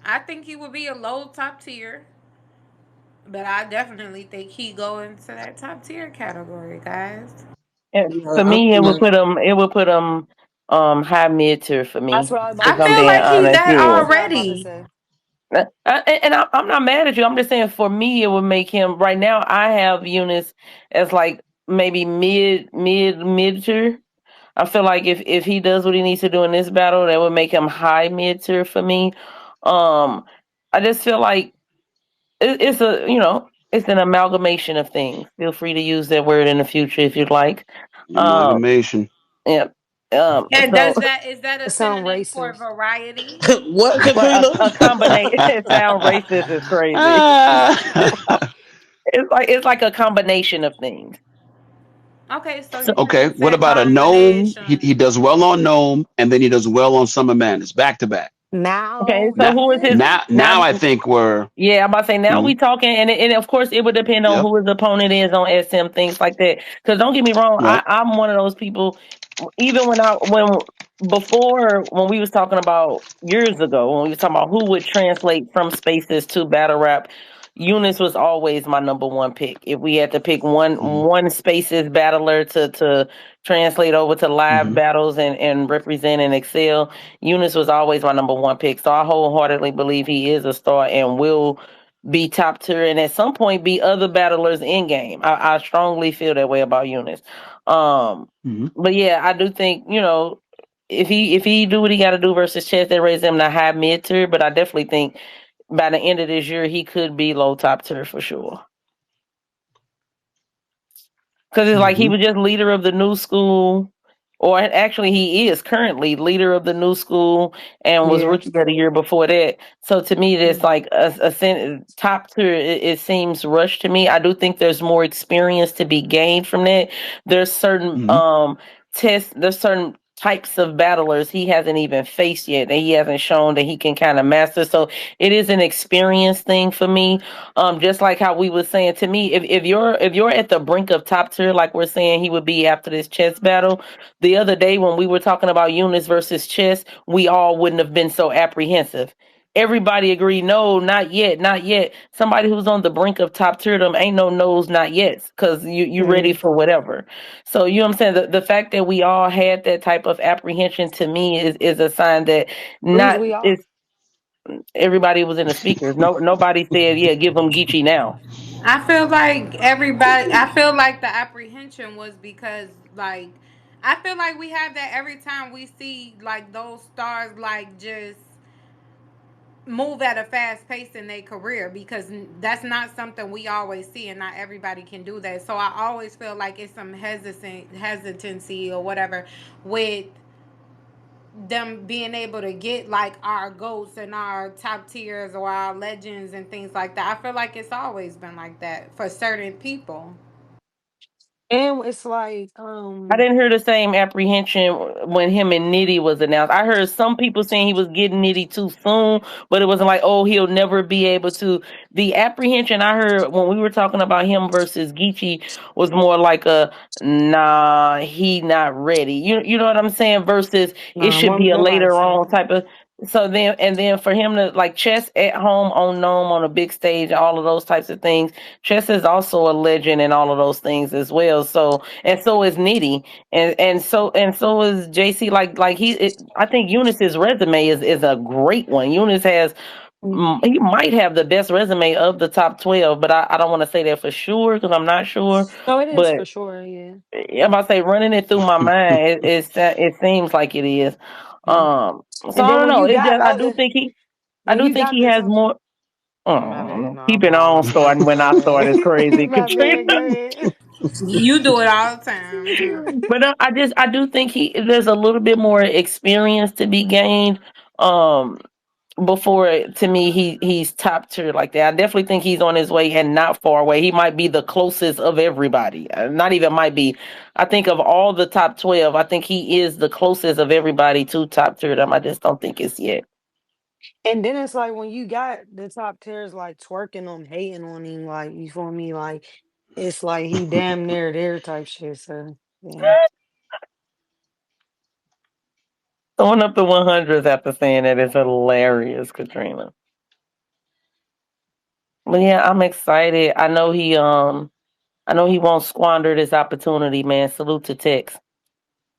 I think he would be a low top tier, but I definitely think he go into that top tier category, guys. And Yeah, for I'm me, not. it would put him high mid tier for That's me. what I was about I If to I'm feel being say. like he's honest, that yeah. That's what I was about to already. say. And I'm not mad at you. I'm just saying for me, it would make him right now. I have Eunice as like maybe mid tier. I feel like if he does what he needs to do in this battle, that would make him high mid tier for me. Um, I just feel like it's a it's an amalgamation of things. Feel free to use that word in the future if you'd like. Um, Amalgamation. yeah. And So is that It a sound synonym for racist. variety? What, well, Katrina? a combination. It sound racist is crazy. Ah. It's like a combination of things. Okay, so So, you can Okay. just What say about a gnome? He combination. does well on gnome, and then he does well on Summer Madness, back to back. okay, Now, so Now, who is his now now? I think we're. Yeah, I'm about to say now Mhm. we talking, and of course it would depend on Yep. who his opponent is on SM, things like that. Because don't get me wrong, Right. I'm one of those people. Even when before when we was talking about years ago when we was talking about who would translate from spaces to battle rap, Eunice was always my number one pick. If we had to pick Hmm. one spaces battler to translate over to live Hmm. battles and represent and excel, Eunice was always my number one pick. So I wholeheartedly believe he is a star and will be top tier and at some point be other battlers in game. I strongly feel that way about Eunice. Um, Hmm. but yeah, I do think if he do what he got to do versus Chess, they raise him to high mid tier. But I definitely think by the end of this year he could be low top tier for sure. Because it's like he Hmm. was just leader of the new school, or actually he is currently leader of the new school and was Yeah. rookie of the year before that. So to me, it's Mm. like top tier. It seems rushed to me. I do think there's more experience to be gained from that. There's certain Mhm. tests. There's certain types of battlers he hasn't even faced yet that he hasn't shown that he can kind of master. So it is an experience thing for me. Just like how we were saying, to me, if you're at the brink of top tier, like we're saying he would be after this chess battle. The other day when we were talking about Eunice versus chess, we all wouldn't have been so apprehensive. Everybody agreed, no, not yet, not yet. Somebody who's on the brink of top tier, them ain't no no's, not yet, because you ready Mm. for whatever. So you know what I'm saying. The fact that we all had that type of apprehension to me is a sign that Who's not we all? it's everybody was in the speakers. No, nobody said yeah, give them Geechee now. I feel like everybody. I feel like the apprehension was because like I feel like we have that every time we see like those stars like just move at a fast pace in their career because that's not something we always see and not everybody can do that. So I always feel like it's some hesitancy or whatever with them being able to get like our goats and our top tiers or our legends and things like that. I feel like it's always been like that for certain people. And it's like, I didn't hear the same apprehension when him and Nitty was announced. I heard some people saying he was getting Nitty too soon, but it wasn't like, oh, he'll never be able to. The apprehension I heard when we were talking about him versus Geechee was more like a nah, he not ready. You know what I'm saying? Versus it should be what a nobody later on saying. type of. So then for him to like chess at home on NOME on a big stage, all of those types of things. Chess is also a legend and all of those things as well. So and so is Nitty, and so is JC. I think Eunice's resume is a great one. Eunice has, Mm. he might have the best resume of the top 12, but I don't want to say that for sure because I'm not sure. No, it is But for sure. Yeah. I'm about to say running it through my mind, it seems like it is. Mm. So And I then don't when know. you It got just other, I when do you think got he the has top, more. my bad. No, Keep I'm it wilding on out. starting when My I start is crazy, bad. My Katrina. bad. Go ahead. You do it all the time. But I do think there's a little bit more experience to be gained. Um, before to me he's top tier like that. I definitely think he's on his way and not far away. He might be the closest of everybody. Not even might be. I think of all the top 12, I think he is the closest of everybody to top tier them. I just don't think it's yet. And then it's like when you got the top tiers like twerking on, hating on him, like you feel me, like it's like he damn near there type shit. So yeah. Throwing up the 100s after saying that is hilarious, Katrina. But yeah, I'm excited. I know he won't squander this opportunity, man. Salute to Tex.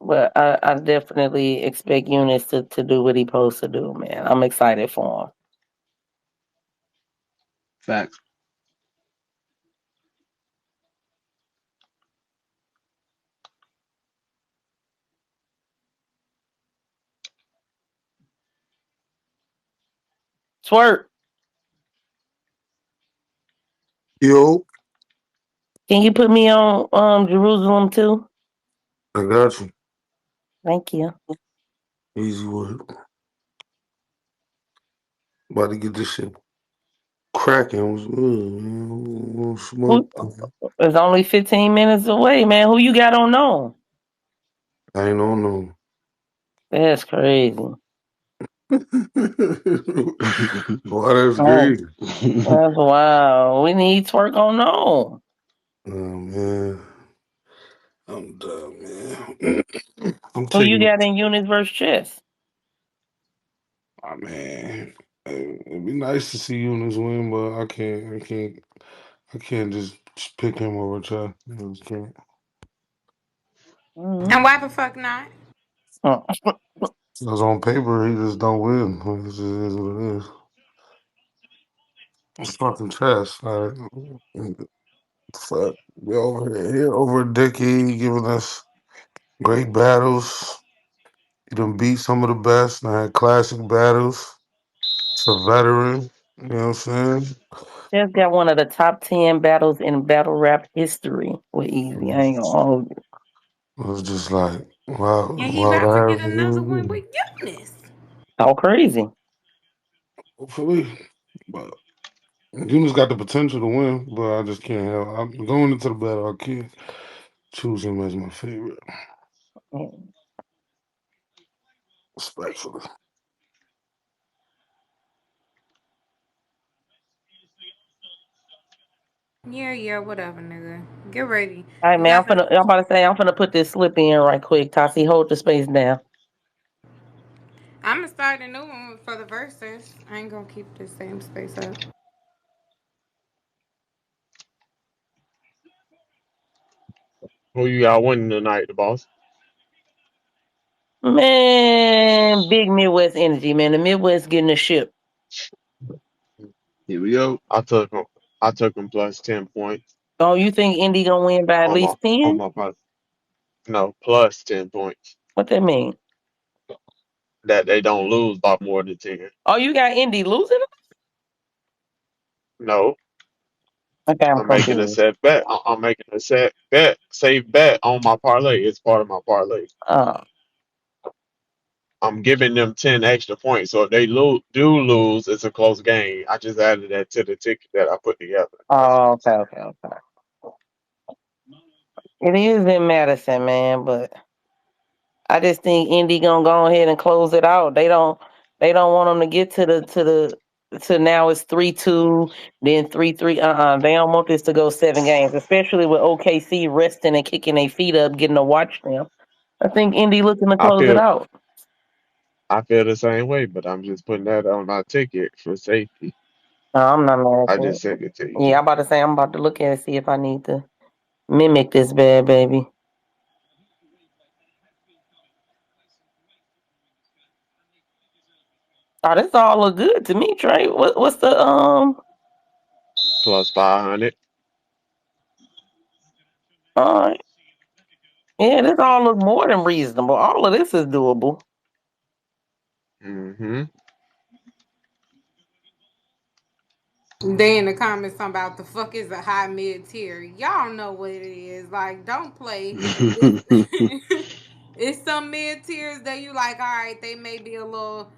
But I definitely expect Eunice to do what he supposed to do, man. I'm excited for him. Facts. Twerk, Yo, can you put me on Jerusalem too? I got you. Thank you. Easy work. About to get this shit cracking. Smoke. Who, it's only 15 minutes away, man. Who you got on no? I ain't on no. That's crazy. Boy, that's Oh, crazy. that's wild. We need Twerk on no. Oh man, I'm done, man. I'm Who you taking. got in Eunice versus Chess? Oh man, it'd be nice to see Yunus win, but I can't just pick him over Chad. I just can't. And why the fuck not? Mm-hmm. Because on paper, he just don't win. Like, it just is what it is. It's fucking chess. Like, fuck. We over here over a decade giving us great battles. He done beat some of the best and had classic battles. It's a veteran. You know what I'm saying? Chess got one of the top 10 battles in battle rap history with Easy. I ain't gonna hold you. It was just like Wow, And he wow, about to get that another one happens. with Yunus. How crazy. Hopefully, but Yunus got the potential to win, but I just can't help. I'm going into the battle. I can't choose him as my favorite, respectfully. Yeah, yeah, whatever, nigga. Get ready. All right, You man. got the. I'm about to say I'm finna put this slip in right quick. Taty, hold the space down. I'm gonna start a new one for the verses. I ain't gonna keep the same space up. Who you got winning tonight, the boss? Man, big Midwest energy, man. The Midwest getting the ship. Here we go. I took him. I took him plus 10 points Oh, you think Indy gonna win by at on my least 10? part. No, plus 10 points. What that mean? That they don't lose by more than 10. Oh, you got Indy losing? No, Okay, I'm I'm making a confused. set bet. I'm making a set bet, safe bet on my parlay. It's part of my parlay. Oh, I'm giving them 10 extra points. So if they do lose, it's a close game. I just added that to the ticket that I put together. That's oh, okay. It is in Madison, man, but I just think Indy gonna go ahead and close it out. They don't want them to get to now it's 3-2, then 3-3. They don't want this to go 7 games, especially with OKC resting and kicking their feet up, getting to watch them. I think Indy looking to I close it feel out. I feel the same way, but I'm just putting that on my ticket for safety. No, I'm not mad at I that. just sent it to you. Yeah, I'm about to say I'm about to look at it, see if I need to mimic this bad baby. Oh, this all look good to me, Trey. What's the Plus 500. all right. Yeah, this all look more than reasonable. All of this is doable. Mm-hmm. They in the comments talking about the fuck is a high mid tier. Y'all know what it is. Like, don't play. It's, it's some mid tiers that you like. All right, they may be a little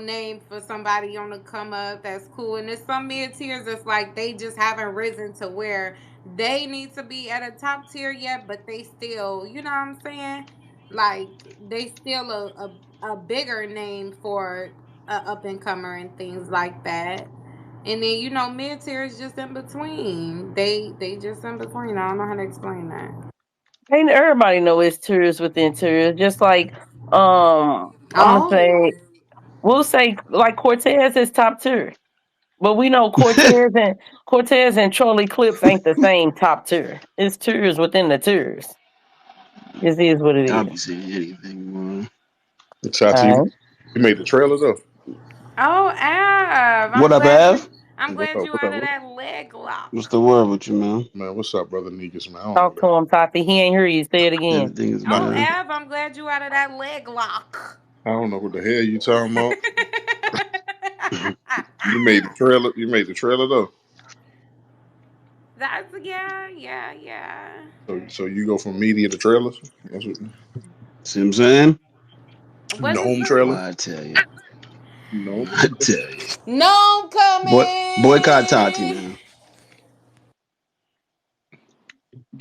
name for somebody on the come up. That's cool. And there's some mid tiers that's like they just haven't risen to where they need to be at a top tier yet, but they still, you know what I'm saying? Like they still a bigger name for a up and comer and things like that. And then mid tier is just in between. They just in between. I don't know how to explain that. Ain't everybody know it's tiers within tiers. Just like I'm gonna Oh, say we'll say like Cortez is top tier. But we know Cortez and Charlie Clips ain't the same top tier. It's tiers within the tiers. This is what it I'll is. be saying anything, man. Taty, All right. you made the trailer though. oh, Av. What up, Av? I'm What's glad up? you What's out up? of that leg What's lock. the word with you, man? Man, what's up, brother Negus, man? I don't know Talk to that. him, Tati. He ain't hear you. Say it again. Everything is Man, Oh, good. Av, I'm glad you out of that leg lock. I don't know what the hell you talking about. You made the trailer. You made the trailer though. That's yeah. So you go from media to trailers. That's what, See what I'm saying? What is Gnome the trailer. Why I tell you. No. I tell you. No Boycott Tati, coming? man.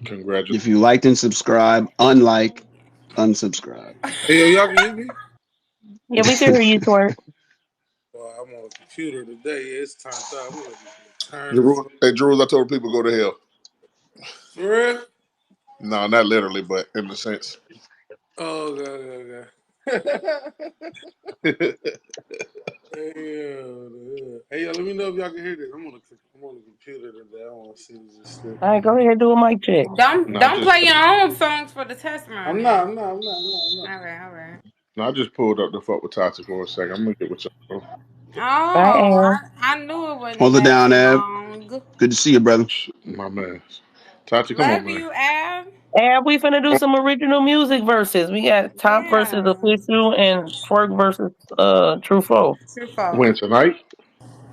Congratulations. If you liked and subscribe, unlike, unsubscribe. Hey, yo, y'all can hear me? Yeah, we can hear you, Twerk. Well, I'm on a computer today. It's turned out. We're gonna turn this. Drew, hey, Drew, I told people go to hell. For real? No, not literally, but in the sense. Oh, okay. Hey, yo, let me know if y'all can hear this. I'm on the computer today. I want to see this shit. All right, go ahead, do a mic check. No, Don't play your own songs for the I'm testimony. not. I'm not. I'm not. I'm not. I'm not. All right. no, I just pulled up the fuck with Tati for a second. I'm gonna get with y'all. Oh, Bye, I knew it wouldn't Hold it last down, Av. long. Good to see you, brother. My man, Tati, come on, Love man. you, Ab. And we finna do some original music verses. We got Top versus Yeah. Official and Twerk versus True Foe. True fault. When tonight?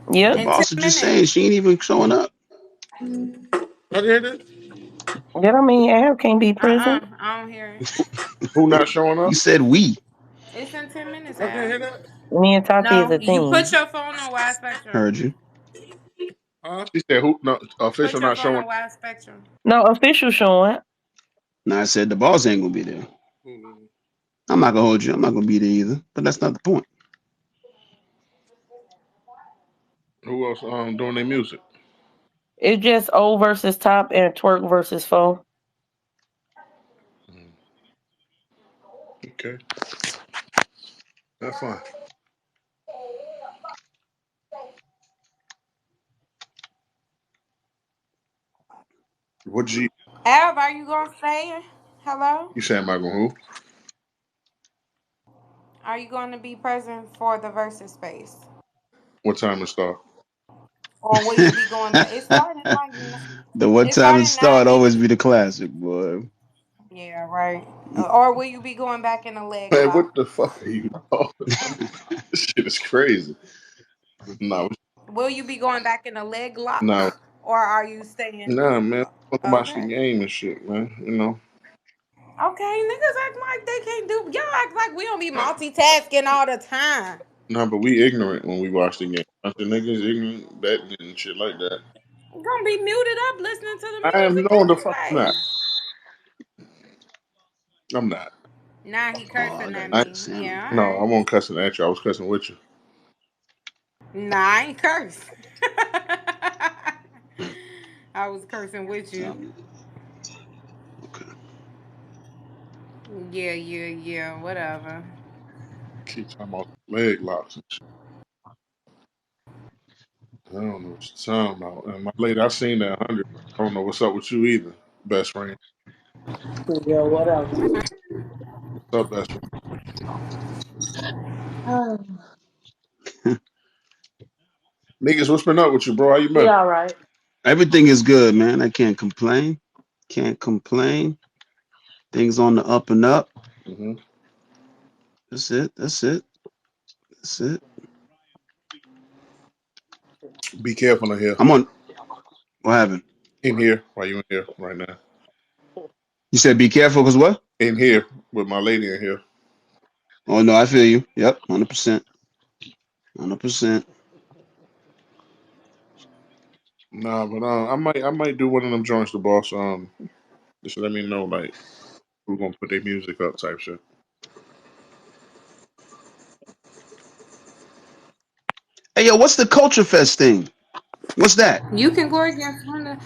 The Yep. In 10 boss was just saying minutes. she ain't even showing up. Y'all can hear this? That I mean, Ab can't be present. I don't hear it. Who not showing You up? said we. It's in 10 minutes, I didn't Al. hear that. Me and Tati is No, a you put team. your phone on wide spectrum. Heard you. Huh? She said who? No, official Put your not phone showing. on wide spectrum. No official showing. Now I said the boss ain't gonna be there. Who I'm not gonna hold you. I'm not gonna be there either. But that's not the point. who else doing their music? It's just O versus Top and Twork versus Foe. Okay, that's fine. What you Al, are you gonna stay? Hello? you saying, Michael? Who? Are you going to be present for the versus space? What time it start? Or will you be going back? The one It time it started start nine always be minutes. the classic, boy. Yeah, right. Or will you be going back in a leg Man, what lock? the fuck are you talking about? This shit is crazy. No, Will you be going back in a leg no, lock? Or are you staying? nah, man. I want to watch the Okay. game and shit, man. You know. Okay, niggas act like they can't do. Y'all act like we don't be multitasking all the time. No, but we ignorant when we watch the game. I the niggas ignorant betting and shit like that. Gonna be muted up listening to the I am music knowing the fuck not. anyway. I'm not. Nah, he Oh, I cursing gotta at I get the me. salmon. Yeah, no, I alright. won't cussing at you. I was cussing with you. Nah, I ain't curse. I was cursing with you. Salmon. Okay. Yeah, yeah, yeah. Whatever. Keep talking about leg locks and shit. I don't know what you're talking about. And my lady, I seen that 100. I don't know what's up with you either, best friend. Yeah, whatever. What's up, best friend? Niggas, what's been up with you, bro? How you He been? all right. Everything is good, man. I can't complain. Can't complain. Things on the up and up. Hmm. That's it. That's it. That's it. Be careful in here. I'm on. What happened? In here. Why you in here right now? You said be careful, cause what? In here with my lady in here. Oh no, I feel you. Yep, 100%. 100%. Nah, but I might do one of them joints, the boss. Just let me know like who's gonna put their music up type shit. Hey yo, what's the Culture Fest thing? What's that? You can go against one of.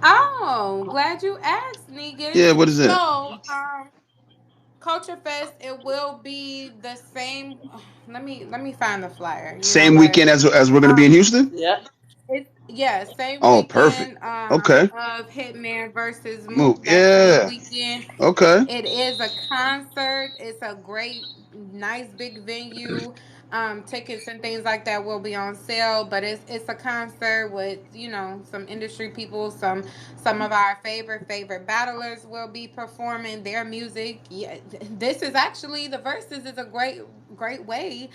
Oh, glad you asked, niggas. Yeah, what is that? So, Culture Fest, it will be the same. Let me find the flyer. You know Same what? weekend as we're gonna be in Um, Houston? Yep. it's yeah, same Oh, perfect. weekend Okay. of Hitman versus Move. Mook that same Yeah. weekend. Okay. It is a concert. It's a great, nice big venue. Tickets and things like that will be on sale, but it's a concert with some industry people, some of our favorite battlers will be performing their music. Yeah, this is actually the verses is a great way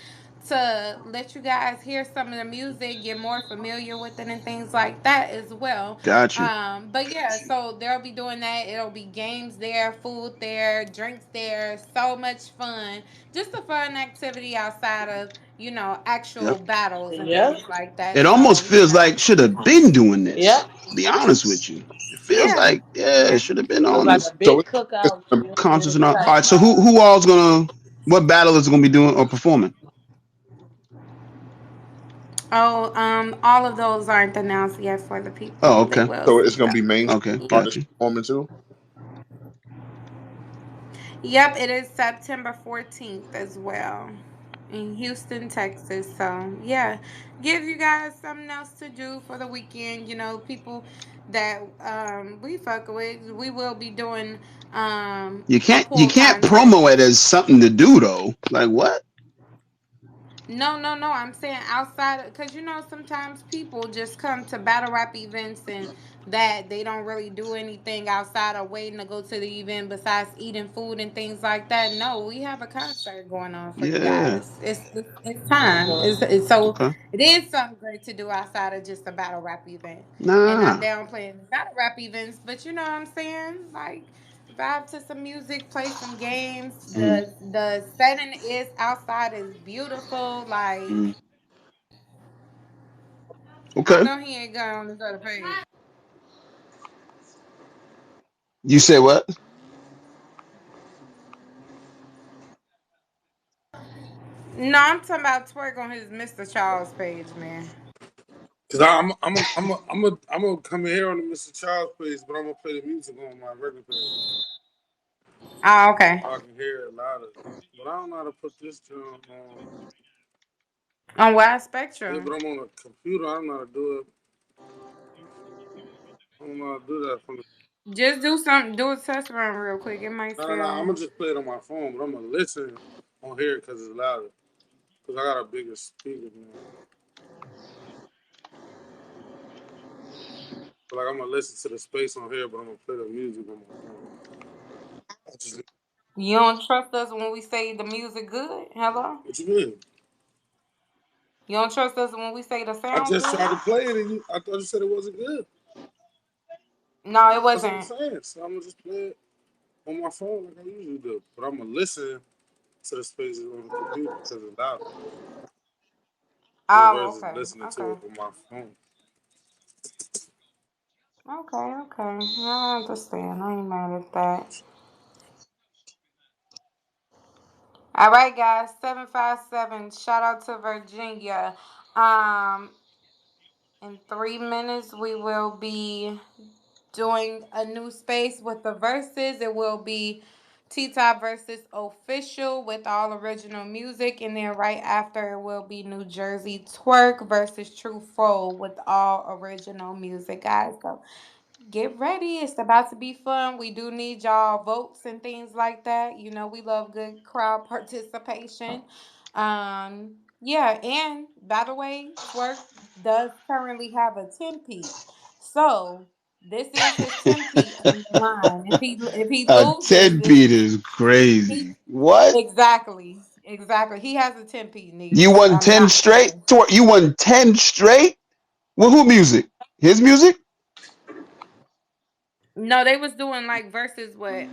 to let you guys hear some of the music, get more familiar with it, and things like that as well. Gotcha. But yeah, so they'll be doing that. It'll be games there, food there, drinks there, so much fun. Just a fun activity outside of actual Yep. battles and Yep. things like that. It almost So feels like should have been doing this. Yep. To be honest with you, it feels yeah, like yeah, it yeah. should have been It was on like this a So big it's cookout. gonna You know what I mean? concerts and all. All right. So Satisfied. who all's gonna what battle is gonna be doing or performing? Oh, all of those aren't announced yet for the people. Oh, They okay. will so it's soon gonna though. be main Okay. Yeah. artists Gotcha. performing too. Yep, it is September 14th as well in Houston, Texas. So, yeah, give you guys something else to do for the weekend. People that we fuck with, we will be doing You a can't pool promo contest. it as something to do though. Like what? No, no, no. I'm saying outside, because sometimes people just come to battle rap events and that they don't really do anything outside of waiting to go to the event besides eating food and things like that. No, we have a concert going on for you Yeah. guys. It's time. It's so Okay. it is something great to do outside of just a battle rap event. And not Nah. downplaying battle rap events, but you know what I'm saying? Like vibe to some music, play some games. Mm, The setting is outside is beautiful. Like mm. I Okay. know he ain't got on this other page. You say what? No, I'm talking about Twork on his Mr. Charles page, man. Cause I'm gonna come in here on the Mr. Charles page, but I'm gonna play the music on my regular page. Oh, okay. So I can hear it louder. But I don't know how to put this on. On Wide Yeah, Spectrum. but I'm on a computer. I don't know how to do it. I don't know how to do that from the. Just do something. Do a test run real quick. It might No. I'm still. gonna just play it on my phone, but I'm gonna listen on here because it's louder. Cause I got a bigger speaker now. But like I'm gonna listen to the space on here, but I'm gonna play the music on my phone. I just, You don't trust us when we say the music good? Hello? what you mean? You don't trust us when we say the I sound just good? tried to play it, and I thought you said it wasn't good. No, it That's what I'm wasn't. saying. So I'm gonna just play it on my phone like I usually do. But I'm gonna listen to the spaces on the computer because it's louder. Yeah, Oh, versus okay. listening to Okay. it on my phone. Okay, okay. I understand. I ain't mad at that. All right, guys. 757. Shout out to Virginia. Um, in 3 minutes, we will be doing a new space with the verses. It will be T-Top versus Official with all original music. And then right after, it will be New Jersey Twork versus True Foe with all original music, guys. So get ready. It's about to be fun. We do need y'all votes and things like that. We love good crowd participation. Yeah, and by the way, Twerk does currently have a 10-peat. So this is his 10-peat on the line. If he A loses, 10 this Pete is is he crazy. What? exactly. Exactly. He has a 10-peat, You Neeks. won I'm 10 not straight? playing. You won 10 straight? With who music? His music? No, they was doing like verses with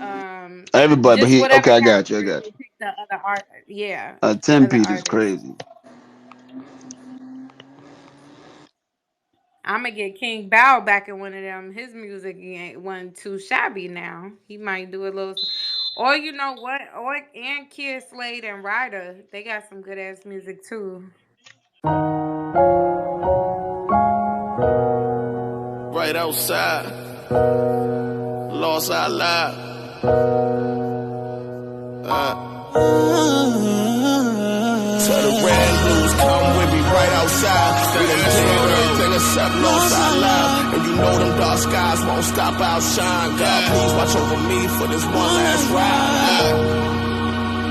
Everybody, but just he, whatever okay, I got you. I category got they you. picked the other art. Yeah, A 10 other Pete is artists. crazy. I'm gonna get King Bow back in one of them. His music ain't one too shabby now. He might do a little, or you know what? Or and Kid Slade and Ryder, they got some good ass music too. Right outside, lost our lives. Tell the red blues, come with me right outside. We done did everything except lost our lives. And you know them dark skies won't stop our shine. God, please watch over me for this one last ride.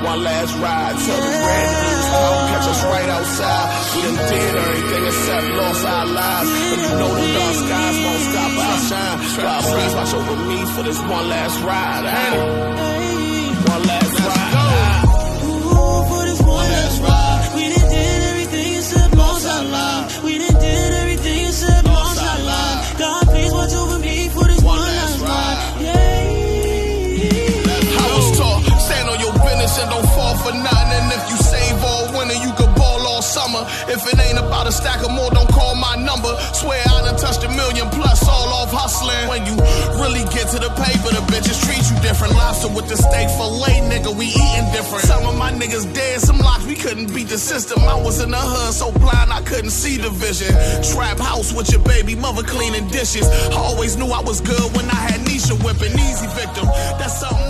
One last ride. Tell the red blues, come catch us right outside. We done did everything except lost our lives. And you know them dark skies won't stop our shine. God, please watch over me for this one last ride. One last ride. For this one last ride, we done did everything except lost our lives. We done did everything except lost our lives. God, please watch over me for this one last ride. I was taught, stand on your business and don't fall for nothing. And if you save all winter, you can ball all summer. If it ain't about a stack of more, don't call my number. Swear I done touched $1 million plus, all off hustling. When you really get to the paper, the bitches treat you different. Lobster with the steak fillet, nigga, we eating different. Some of my niggas dead, some locks, we couldn't beat the system. I was in the hood so blind I couldn't see the vision. Trap house with your baby mother cleaning dishes. I always knew I was good when I had Nisha whipping. Easy victim, that's something